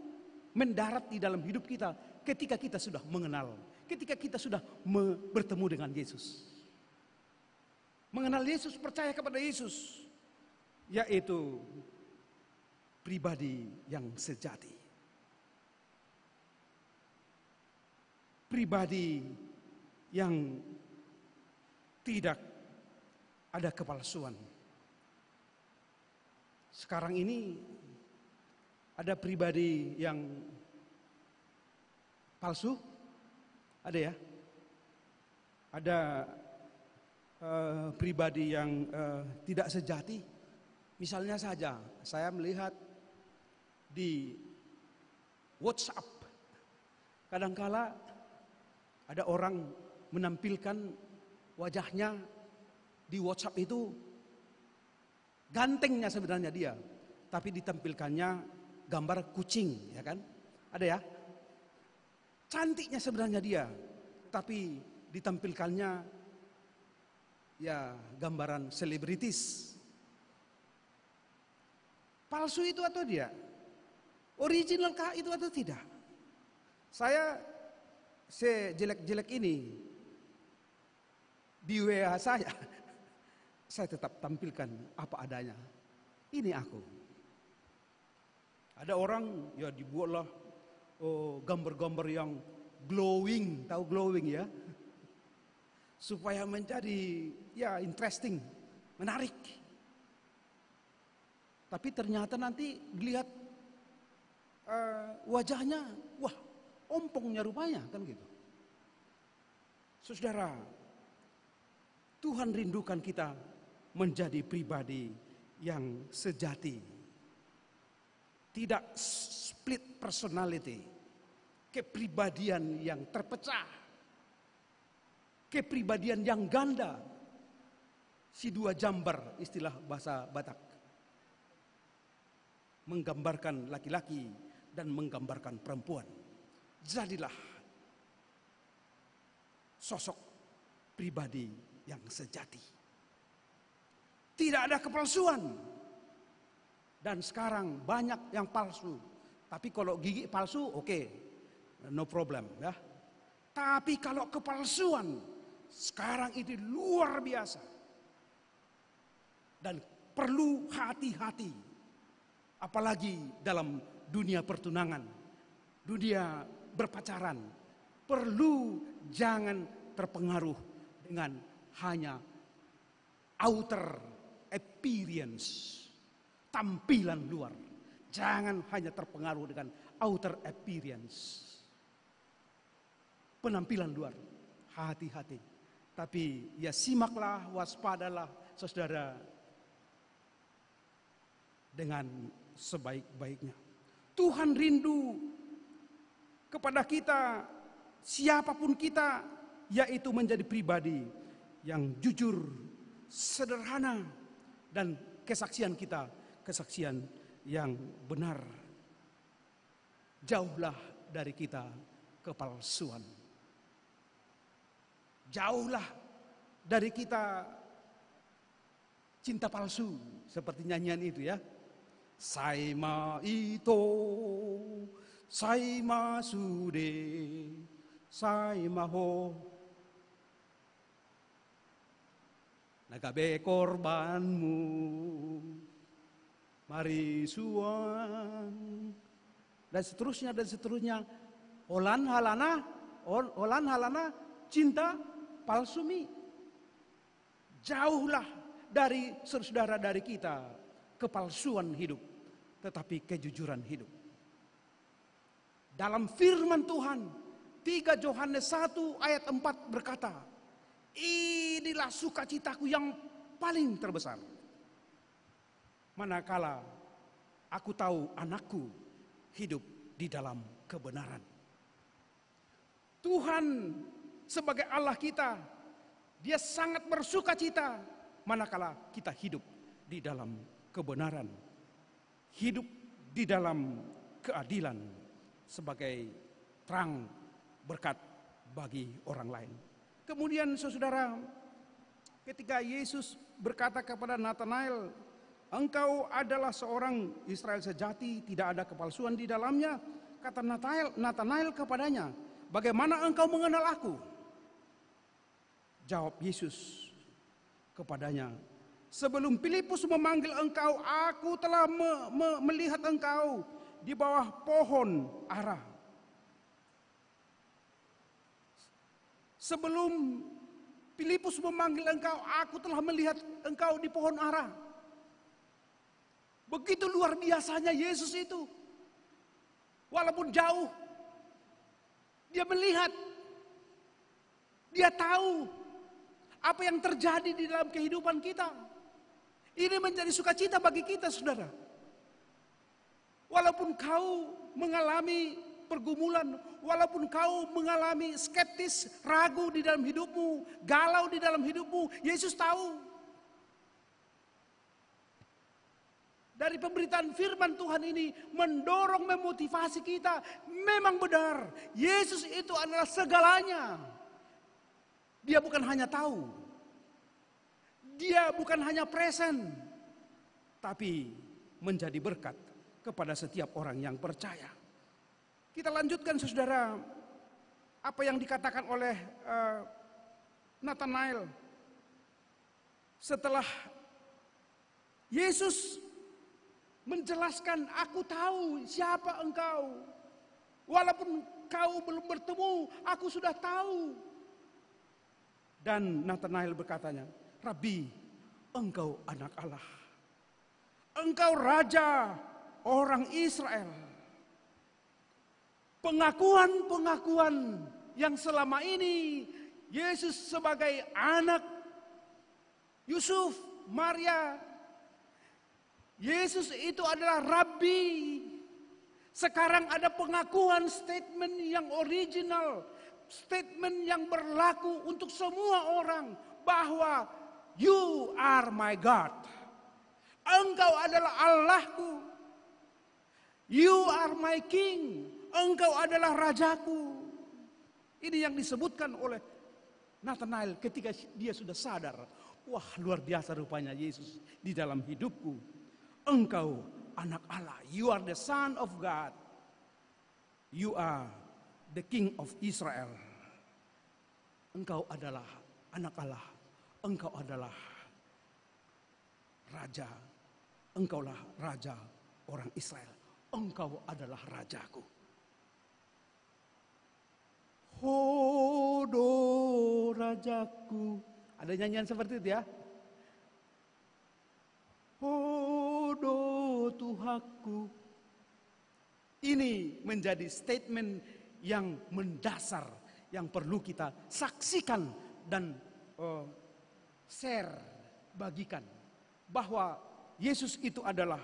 mendarat di dalam hidup kita ketika kita sudah mengenal, ketika kita sudah bertemu dengan Yesus. Mengenal Yesus, percaya kepada Yesus, yaitu pribadi yang sejati. Pribadi yang tidak ada kepalsuan. Sekarang ini ada pribadi yang palsu, ada ya. Ada pribadi yang tidak sejati. Misalnya saja, saya melihat di WhatsApp, kadangkala ada orang menampilkan wajahnya di WhatsApp itu gantengnya sebenarnya dia, tapi ditampilkannya gambar kucing, ya kan? Ada ya? Cantiknya sebenarnya dia, tapi ditampilkannya ya gambaran selebritis. Palsu itu atau dia? Originalkah itu atau tidak? Saya sejelek-jelek ini di WA saya tetap tampilkan apa adanya. Ini aku. Ada orang ya dibuatlah gambar-gambar yang glowing, tahu glowing ya? Supaya menjadi ya interesting, menarik. Tapi ternyata nanti dilihat wajahnya, wah ompongnya rupanya kan gitu. Saudara, Tuhan rindukan kita menjadi pribadi yang sejati. Tidak split personality, kepribadian yang terpecah, kepribadian yang ganda. Si dua jambar, istilah bahasa Batak, menggambarkan laki-laki dan menggambarkan perempuan. Jadilah sosok pribadi yang sejati. Tidak ada kepalsuan. Dan sekarang banyak yang palsu. Tapi kalau gigi palsu, oke, no problem ya. Tapi kalau kepalsuan, sekarang ini luar biasa. Dan perlu hati-hati. Apalagi dalam dunia pertunangan, dunia berpacaran. Perlu jangan terpengaruh dengan hanya outer appearance, tampilan luar. Jangan hanya terpengaruh dengan outer appearance, penampilan luar. Hati-hati. Tapi ya simaklah, waspadalah saudara, dengan sebaik-baiknya. Tuhan rindu kepada kita, siapapun kita, yaitu menjadi pribadi yang jujur, sederhana, dan kesaksian kita, kesaksian yang benar. Jauhlah dari kita kepalsuan. Jauhlah dari kita cinta palsu, seperti nyanyian itu ya. Saima ito, saima sude, saima ho. Nagabe korbanmu, mari suang. Dan seterusnya dan seterusnya. Olan halana cinta palsumi. Jauhlah dari saudara dari kita kepalsuan hidup, tetapi kejujuran hidup. Dalam firman Tuhan 3 Yohanes 1 ayat 4 berkata, inilah sukacitaku yang paling terbesar, manakala aku tahu anakku hidup di dalam kebenaran. Tuhan sebagai Allah kita, Dia sangat bersukacita manakala kita hidup di dalam kebenaran, hidup di dalam keadilan sebagai terang berkat bagi orang lain. Kemudian saudara, ketika Yesus berkata kepada Nathanael, engkau adalah seorang Israel sejati, tidak ada kepalsuan di dalamnya. Kata Nathanael kepadanya, bagaimana engkau mengenal aku? Jawab Yesus kepadanya, sebelum Filipus memanggil engkau, aku telah melihat engkau di bawah pohon ara. Sebelum Filipus memanggil engkau, aku telah melihat engkau di pohon ara. Begitu luar biasanya Yesus itu. Walaupun jauh, Dia melihat, Dia tahu apa yang terjadi di dalam kehidupan kita. Ini menjadi sukacita bagi kita, saudara. Walaupun kau mengalami pergumulan, walaupun kau mengalami skeptis, ragu di dalam hidupmu, galau di dalam hidupmu, Yesus tahu. Dari pemberitaan firman Tuhan ini mendorong, memotivasi kita. Memang benar, Yesus itu adalah segalanya. Dia bukan hanya tahu, Dia bukan hanya present, tapi menjadi berkat kepada setiap orang yang percaya. Kita lanjutkan saudara, apa yang dikatakan oleh Nathanael. Setelah Yesus menjelaskan, aku tahu siapa engkau. Walaupun kau belum bertemu, aku sudah tahu. Dan Nathanael berkatanya, Rabi, engkau anak Allah. Engkau raja orang Israel. Pengakuan-pengakuan yang selama ini Yesus sebagai anak Yusuf, Maria, Yesus itu adalah Rabi. Sekarang ada pengakuan, statement yang original, statement yang berlaku untuk semua orang, bahwa You are my God. Engkau adalah Allahku. You are my King. Engkau adalah Rajaku. Ini yang disebutkan oleh Nathanael ketika dia sudah sadar. Wah, luar biasa rupanya Yesus di dalam hidupku. Engkau anak Allah. You are the Son of God. You are the King of Israel. Engkau adalah anak Allah. Engkau adalah Raja. Engkaulah Raja orang Israel. Engkau adalah Rajaku. Hodo Rajaku. Ada nyanyian seperti itu ya. Hodo Tuhanku. Ini menjadi statement yang mendasar yang perlu kita saksikan dan share, bagikan. Bahwa Yesus itu adalah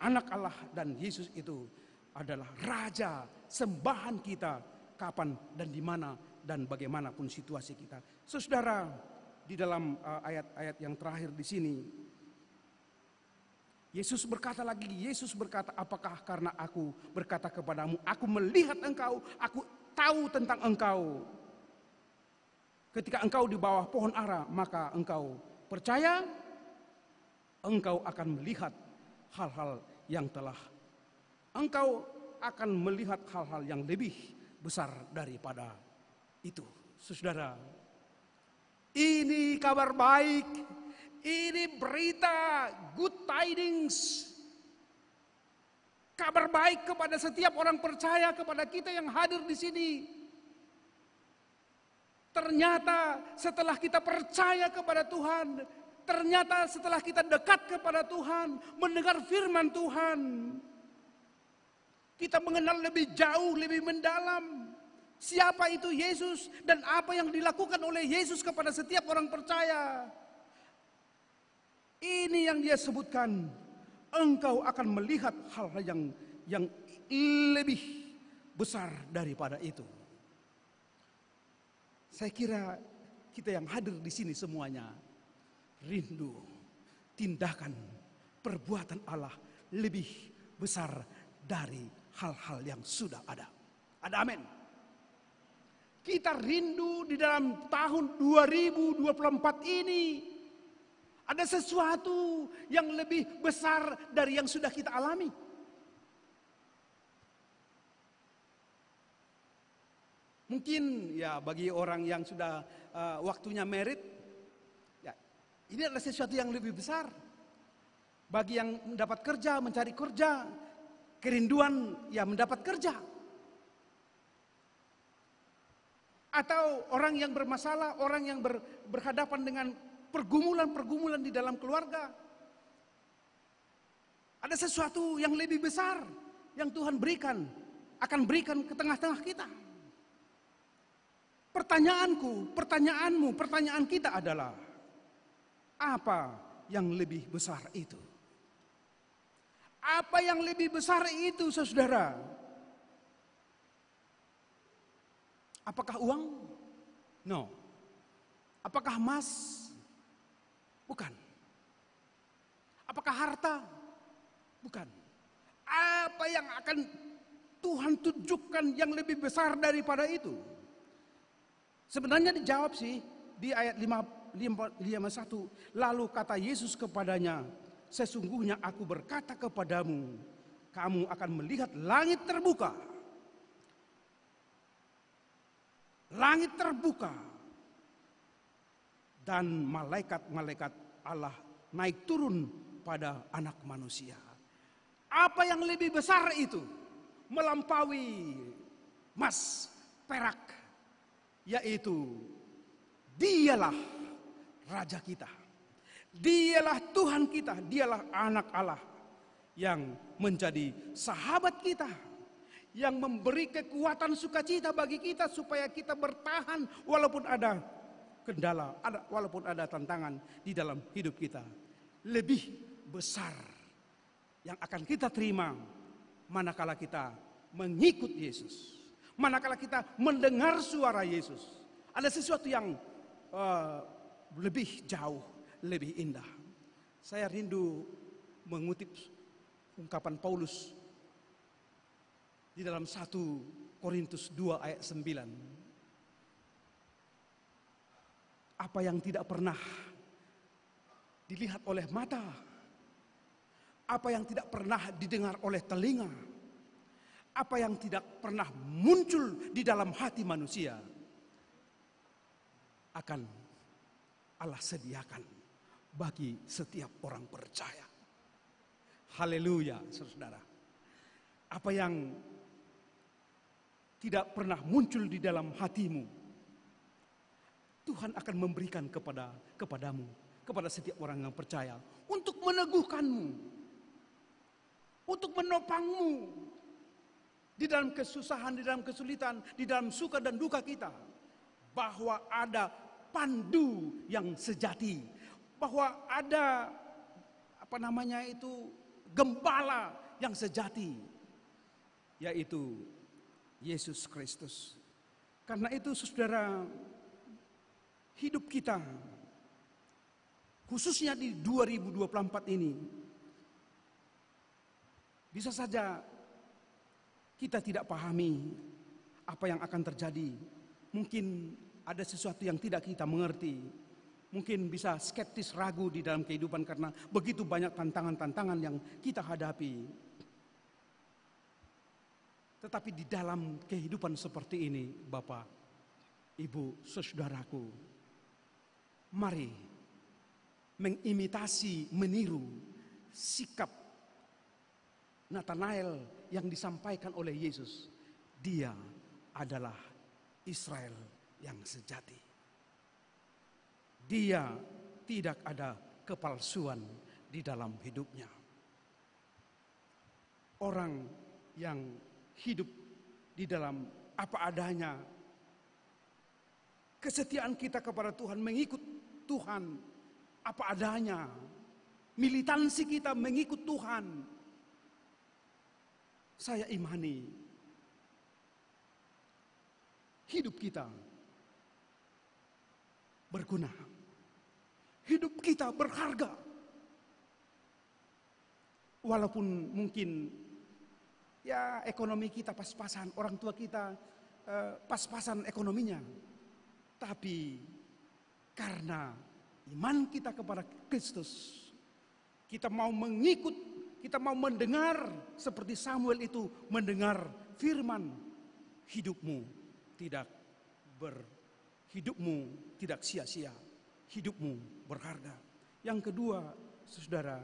anak Allah dan Yesus itu adalah Raja, sembahan kita kapan dan di mana dan bagaimanapun situasi kita. Saudara, di dalam ayat-ayat yang terakhir di sini, Yesus berkata lagi, Yesus berkata, apakah karena aku berkata kepadamu, aku melihat engkau, aku tahu tentang engkau. Ketika engkau di bawah pohon ara, maka engkau percaya, engkau akan melihat hal-hal yang telah, engkau akan melihat hal-hal yang lebih besar daripada itu. Saudara, ini kabar baik, ini berita, good tidings. Kabar baik kepada setiap orang percaya, kepada kita yang hadir di sini. Ternyata setelah kita percaya kepada Tuhan, ternyata setelah kita dekat kepada Tuhan, mendengar firman Tuhan, kita mengenal lebih jauh, lebih mendalam siapa itu Yesus dan apa yang dilakukan oleh Yesus kepada setiap orang percaya. Ini yang dia sebutkan, engkau akan melihat hal-hal yang lebih besar daripada itu. Saya kira kita yang hadir di sini semuanya rindu tindakan perbuatan Allah lebih besar dari hal-hal yang sudah ada. Ada amin. Kita rindu di dalam tahun 2024 ini ada sesuatu yang lebih besar dari yang sudah kita alami. Mungkin ya bagi orang yang sudah waktunya merit, ya ini adalah sesuatu yang lebih besar. Bagi yang mendapat kerja, mencari kerja, kerinduan ya mendapat kerja. Atau orang yang bermasalah, orang yang berhadapan dengan pergumulan-pergumulan di dalam keluarga. Ada sesuatu yang lebih besar yang Tuhan berikan, akan berikan ke tengah-tengah kita. Pertanyaanku, pertanyaanmu, pertanyaan kita adalah, apa yang lebih besar itu? Apa yang lebih besar itu, saudara? Apakah uang? No. Apakah emas? Bukan. Apakah harta? Bukan. Apa yang akan Tuhan tunjukkan yang lebih besar daripada itu? Sebenarnya dijawab sih di ayat 51. Lalu kata Yesus kepadanya, sesungguhnya aku berkata kepadamu, kamu akan melihat langit terbuka. Langit terbuka. Dan malaikat-malaikat Allah naik turun pada anak manusia. Apa yang lebih besar itu? Melampaui emas, perak. Yaitu dialah Raja kita. Dialah Tuhan kita. Dialah anak Allah yang menjadi sahabat kita. Yang memberi kekuatan sukacita bagi kita supaya kita bertahan walaupun ada kendala, walaupun ada tantangan di dalam hidup kita. Lebih besar yang akan kita terima manakala kita mengikut Yesus. Manakala kita mendengar suara Yesus. Ada sesuatu yang lebih jauh, lebih indah. Saya rindu mengutip ungkapan Paulus di dalam 1 Korintus 2 ayat 9. Apa yang tidak pernah dilihat oleh mata, apa yang tidak pernah didengar oleh telinga, apa yang tidak pernah muncul di dalam hati manusia, akan Allah sediakan bagi setiap orang percaya. Haleluya, saudara. Apa yang tidak pernah muncul di dalam hatimu, Tuhan akan memberikan kepadamu, kepada setiap orang yang percaya, untuk meneguhkanmu, untuk menopangmu di dalam kesusahan, di dalam kesulitan, di dalam suka dan duka kita, bahwa ada pandu yang sejati, bahwa ada gembala yang sejati, yaitu Yesus Kristus. Karena itu saudara, hidup kita khususnya di 2024 ini, bisa saja kita tidak pahami apa yang akan terjadi. Mungkin ada sesuatu yang tidak kita mengerti. Mungkin bisa skeptis, ragu di dalam kehidupan karena begitu banyak tantangan-tantangan yang kita hadapi. Tetapi di dalam kehidupan seperti ini, Bapak, Ibu, saudaraku, mari mengimitasi, meniru sikap Nathanael yang disampaikan oleh Yesus. Dia adalah Israel yang sejati. Dia tidak ada kepalsuan di dalam hidupnya. Orang yang hidup di dalam apa adanya, kesetiaan kita kepada Tuhan, mengikut Tuhan apa adanya, militansi kita mengikut Tuhan, saya imani hidup kita berguna, hidup kita berharga. Walaupun mungkin ya ekonomi kita pas-pasan, orang tua kita pas-pasan ekonominya, tapi karena iman kita kepada Kristus, kita mau mengikut, kita mau mendengar seperti Samuel itu mendengar firman, hidupmu tidak sia-sia, hidupmu berharga. Yang kedua, saudara,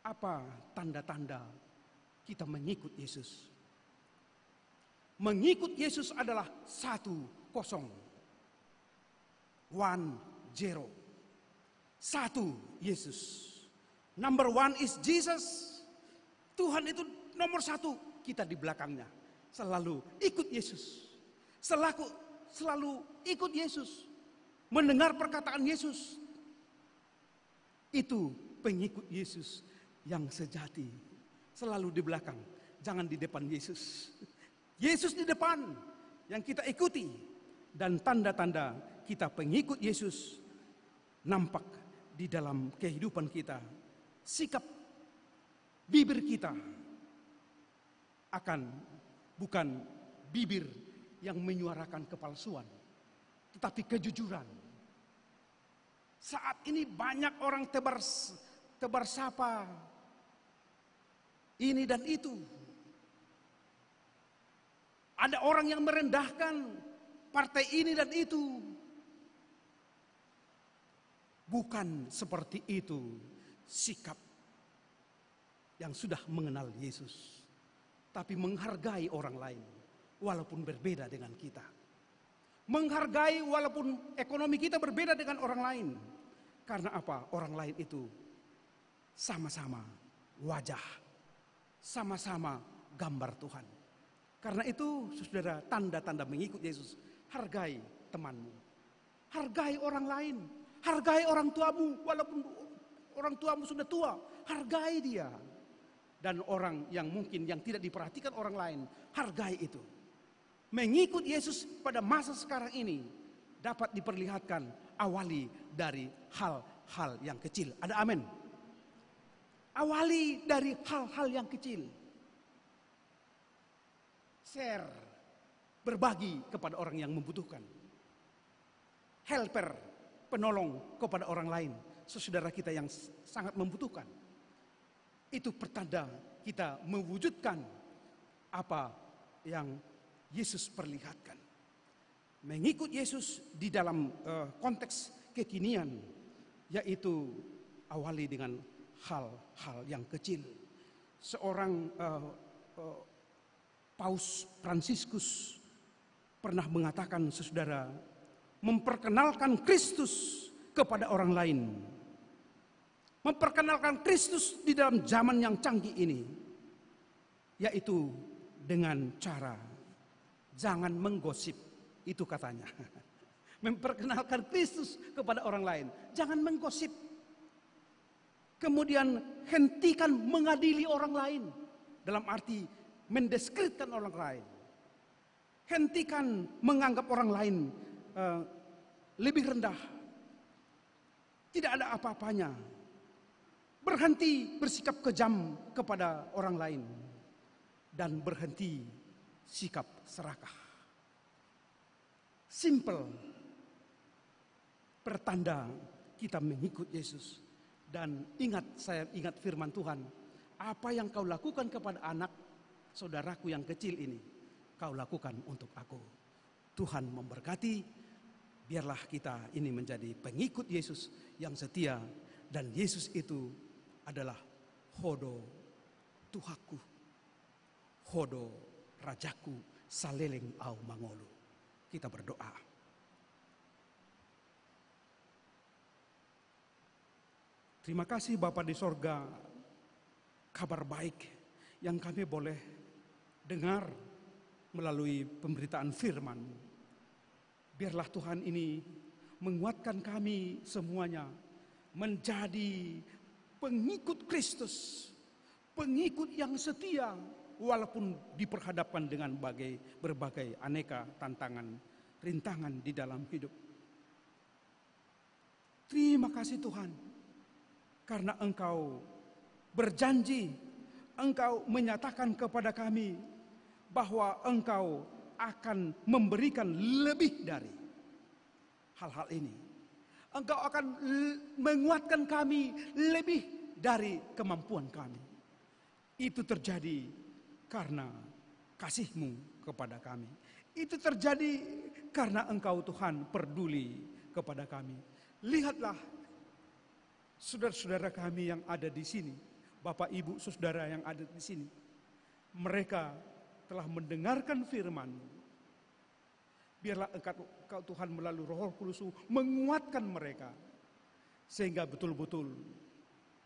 apa tanda-tanda kita mengikut Yesus? Mengikut Yesus adalah 1-0. Satu, Yesus. Number one is Jesus. Tuhan itu nomor 1, kita di belakangnya. Selalu ikut Yesus. Selalu ikut Yesus. Mendengar perkataan Yesus. Itu pengikut Yesus yang sejati. Selalu di belakang, jangan di depan Yesus. Yesus di depan yang kita ikuti. Dan tanda-tanda kita pengikut Yesus nampak di dalam kehidupan kita. Sikap bibir kita akan bukan bibir yang menyuarakan kepalsuan, tetapi kejujuran. Saat ini banyak orang tebar sapa ini dan itu. Ada orang yang merendahkan partai ini dan itu. Bukan seperti itu sikap yang sudah mengenal Yesus. Tapi menghargai orang lain walaupun berbeda dengan kita. Menghargai walaupun ekonomi kita berbeda dengan orang lain. Karena apa? Orang lain itu sama-sama wajah, sama-sama gambar Tuhan. Karena itu saudara, tanda-tanda mengikut Yesus. Hargai temanmu, hargai orang lain, hargai orang tuamu. Walaupun orang tuamu sudah tua, hargai dia. Dan orang yang mungkin yang tidak diperhatikan orang lain, hargai itu. Mengikut Yesus pada masa sekarang ini dapat diperlihatkan awali dari hal-hal yang kecil. Ada amin? Awali dari hal-hal yang kecil. Share, berbagi kepada orang yang membutuhkan. Helper, penolong kepada orang lain, saudara kita yang sangat membutuhkan. Itu pertanda kita mewujudkan apa yang Yesus perlihatkan. Mengikut Yesus di dalam konteks kekinian, yaitu awali dengan hal-hal yang kecil. Seorang Paus Fransiskus pernah mengatakan, saudara, memperkenalkan Kristus kepada orang lain. Memperkenalkan Kristus di dalam zaman yang canggih ini, yaitu dengan cara jangan menggosip, itu katanya. Memperkenalkan Kristus kepada orang lain, jangan menggosip. Kemudian hentikan mengadili orang lain, dalam arti mendeskripsikan orang lain. Hentikan menganggap orang lain lebih rendah, tidak ada apa-apanya. Berhenti bersikap kejam kepada orang lain, dan berhenti sikap serakah. Simple, pertanda kita mengikut Yesus. Dan saya ingat firman Tuhan, apa yang kau lakukan kepada anak saudaraku yang kecil ini, kau lakukan untuk aku. Tuhan memberkati, biarlah kita ini menjadi pengikut Yesus yang setia. Dan Yesus itu adalah Hodo Tuhaku, Hodo Rajaku, Saleleng au Mangolu. Kita berdoa. Terima kasih Bapa di sorga, kabar baik yang kami boleh dengar melalui pemberitaan firman. Biarlah Tuhan ini menguatkan kami semuanya menjadi pengikut Kristus, pengikut yang setia walaupun diperhadapkan dengan berbagai aneka tantangan, rintangan di dalam hidup. Terima kasih Tuhan, karena Engkau berjanji, Engkau menyatakan kepada kami bahwa Engkau akan memberikan lebih dari hal-hal ini. Engkau akan menguatkan kami lebih dari kemampuan kami. Itu terjadi karena kasih-Mu kepada kami. Itu terjadi karena Engkau Tuhan peduli kepada kami. Lihatlah saudara-saudara kami yang ada di sini, Bapak Ibu saudara yang ada di sini. Mereka telah mendengarkan firman-Mu. Biarlah Engkau Tuhan melalui Roh Kudus menguatkan mereka, sehingga betul-betul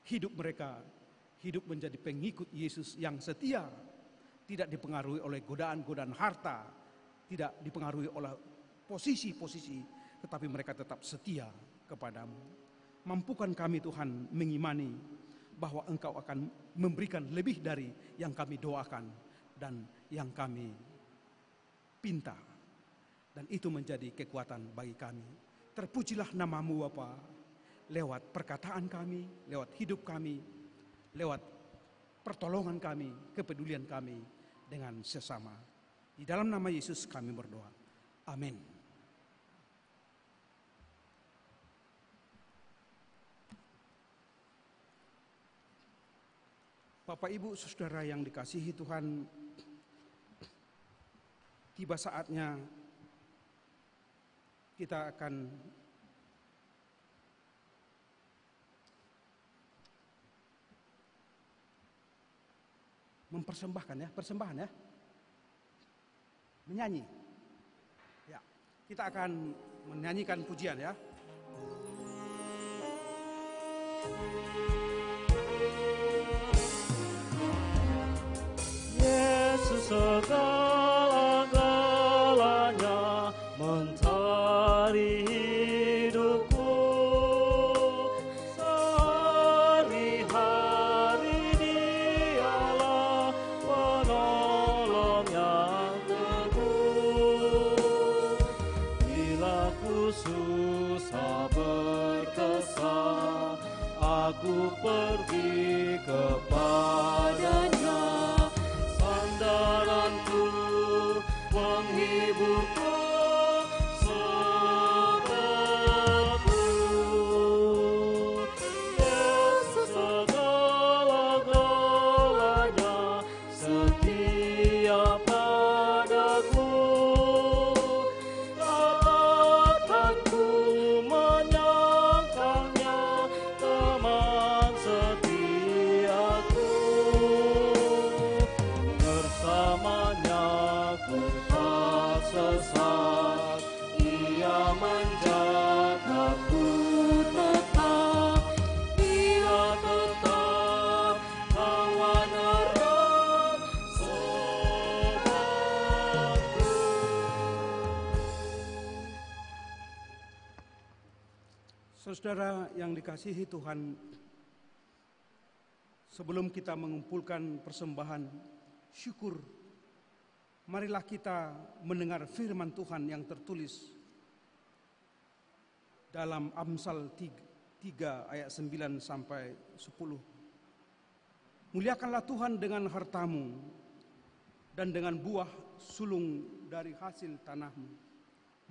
hidup mereka hidup menjadi pengikut Yesus yang setia, tidak dipengaruhi oleh godaan-godaan harta, tidak dipengaruhi oleh posisi-posisi, tetapi mereka tetap setia kepadamu. Mampukan kami Tuhan mengimani bahwa Engkau akan memberikan lebih dari yang kami doakan dan yang kami pinta. Dan itu menjadi kekuatan bagi kami. Terpujilah nama-Mu Bapa, lewat perkataan kami, lewat hidup kami, lewat pertolongan kami, kepedulian kami dengan sesama. Di dalam nama Yesus kami berdoa. Amin. Bapak Ibu saudara yang dikasihi Tuhan, tiba saatnya kita akan mempersembahkan persembahan menyanyi. Ya, kita akan menyanyikan pujian ya. Yesus segala-galanya mentari hidupku, sehari-hari Dialah penolong yang teguh. Bila ku susah pergi kepadanya, sandaranku, penghiburku, sebabku. Yesus segala-galanya setia padaku. Takkan ku menyangkalnya, teman setiaku. Bersamanya ku tak sesat, Ia menjagaku tetap. Ia tetap kawan erat sebabku. Saudara yang dikasihi Tuhan, sebelum kita mengumpulkan persembahan syukur, marilah kita mendengar firman Tuhan yang tertulis dalam Amsal 3 ayat 9 sampai 10. Muliakanlah Tuhan dengan hartamu dan dengan buah sulung dari hasil tanahmu,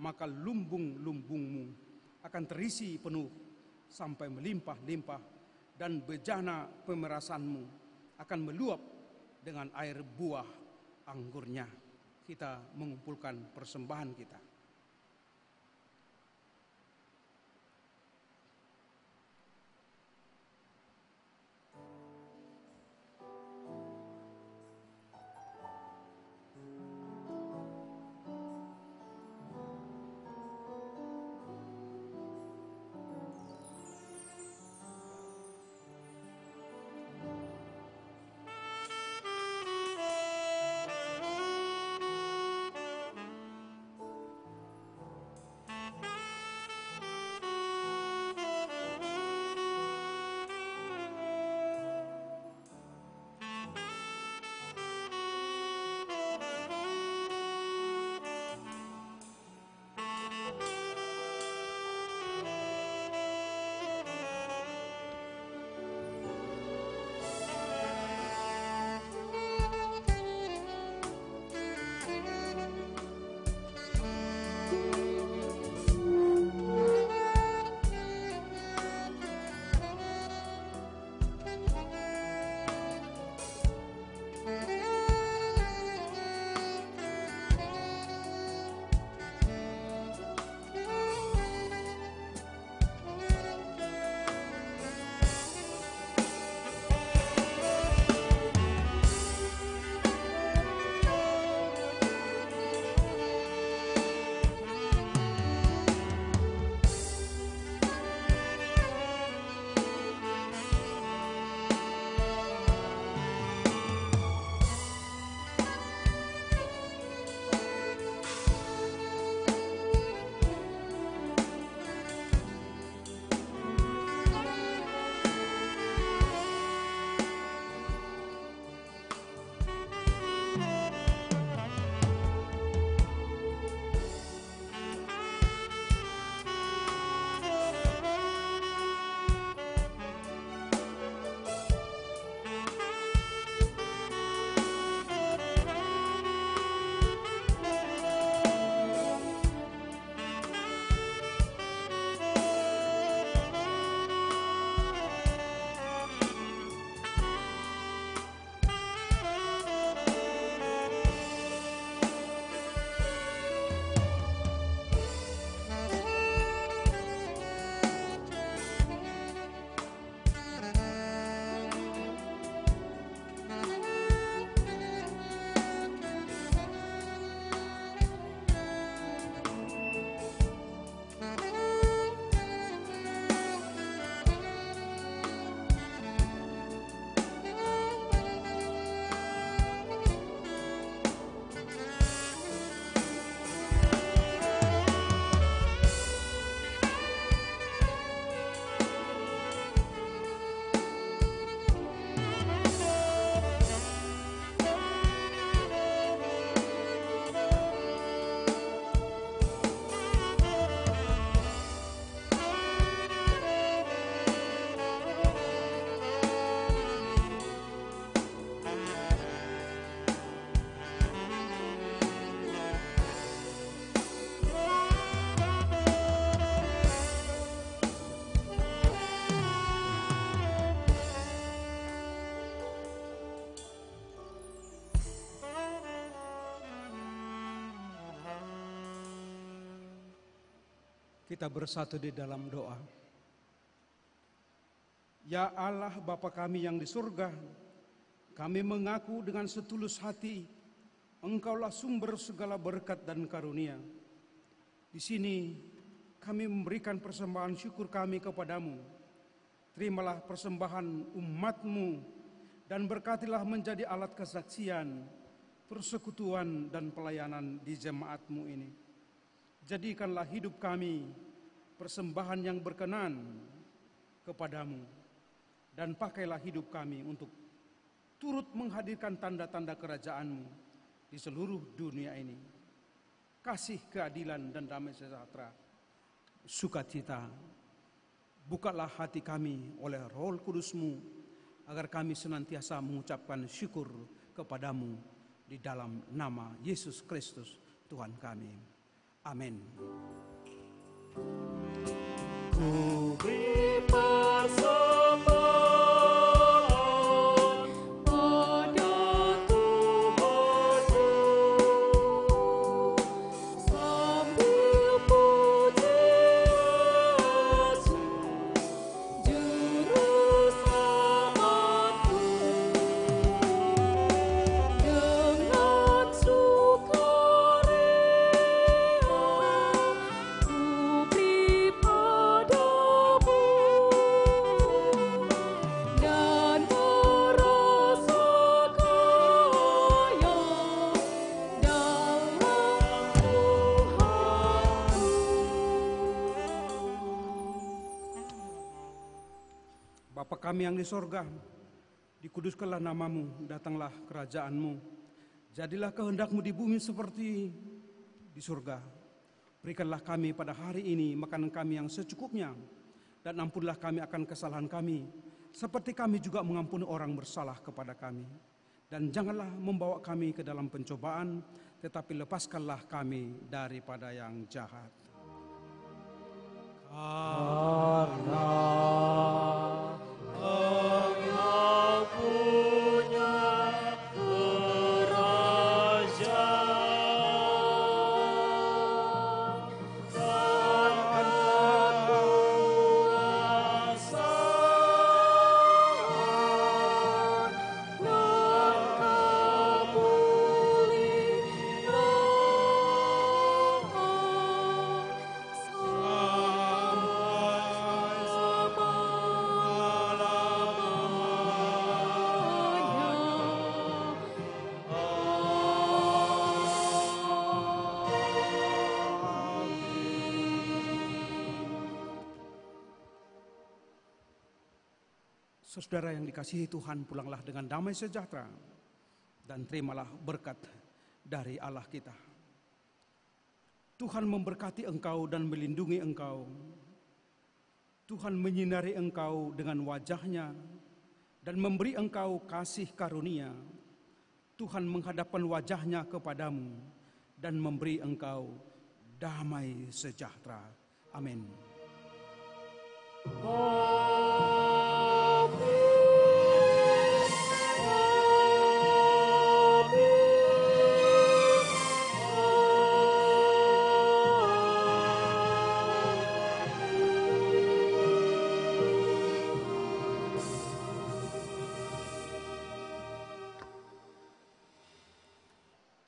maka lumbung-lumbungmu akan terisi penuh sampai melimpah-limpah, dan bejana pemerasanmu akan meluap dengan air buah anggurnya. Kita mengumpulkan persembahan kita. Kita bersatu di dalam doa. Ya Allah Bapa kami yang di surga, kami mengaku dengan setulus hati, Engkaulah sumber segala berkat dan karunia. Di sini kami memberikan persembahan syukur kami kepadamu. Terimalah persembahan umat-Mu dan berkatilah menjadi alat kesaksian, persekutuan dan pelayanan di jemaat-Mu ini. Jadikanlah hidup kami persembahan yang berkenan kepadamu, dan pakailah hidup kami untuk turut menghadirkan tanda-tanda kerajaan-Mu di seluruh dunia ini. Kasih, keadilan, dan damai sejahtera, sukacita, bukalah hati kami oleh Roh Kudus-Mu, agar kami senantiasa mengucapkan syukur kepadamu di dalam nama Yesus Kristus Tuhan kami. Amin. Ku beri persembahan pada Tuhanku, sambil puji Yesus, Juru Selamatku. Dengan sukaria ku beri padamu, dan merasa kaya dalam Tuhanku. Bapa kami yang di sorga, dikuduskanlah namamu, datanglah kerajaan-Mu. Jadilah kehendak-Mu di bumi seperti di surga. Berikanlah kami pada hari ini makanan kami yang secukupnya, dan ampunilah kami akan kesalahan kami, seperti kami juga mengampuni orang bersalah kepada kami. Dan janganlah membawa kami ke dalam pencobaan, tetapi lepaskanlah kami daripada yang jahat. Karena Engkau punya kerajaan dan kekuasaan dan Saudara yang dikasihi Tuhan, pulanglah dengan damai sejahtera dan terimalah berkat dari Allah kita. Tuhan memberkati engkau dan melindungi engkau. Tuhan menyinari engkau dengan wajah-Nya dan memberi engkau kasih karunia. Tuhan menghadapkan wajah-Nya kepadamu dan memberi engkau damai sejahtera. Amin.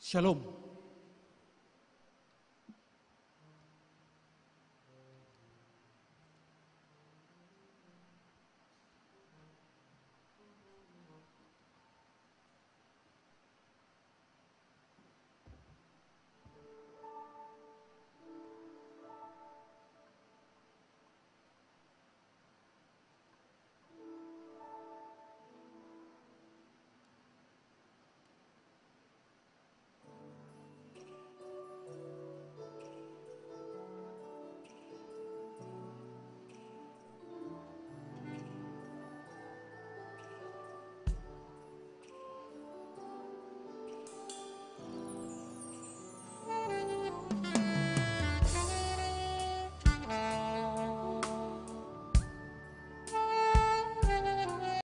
Shalom.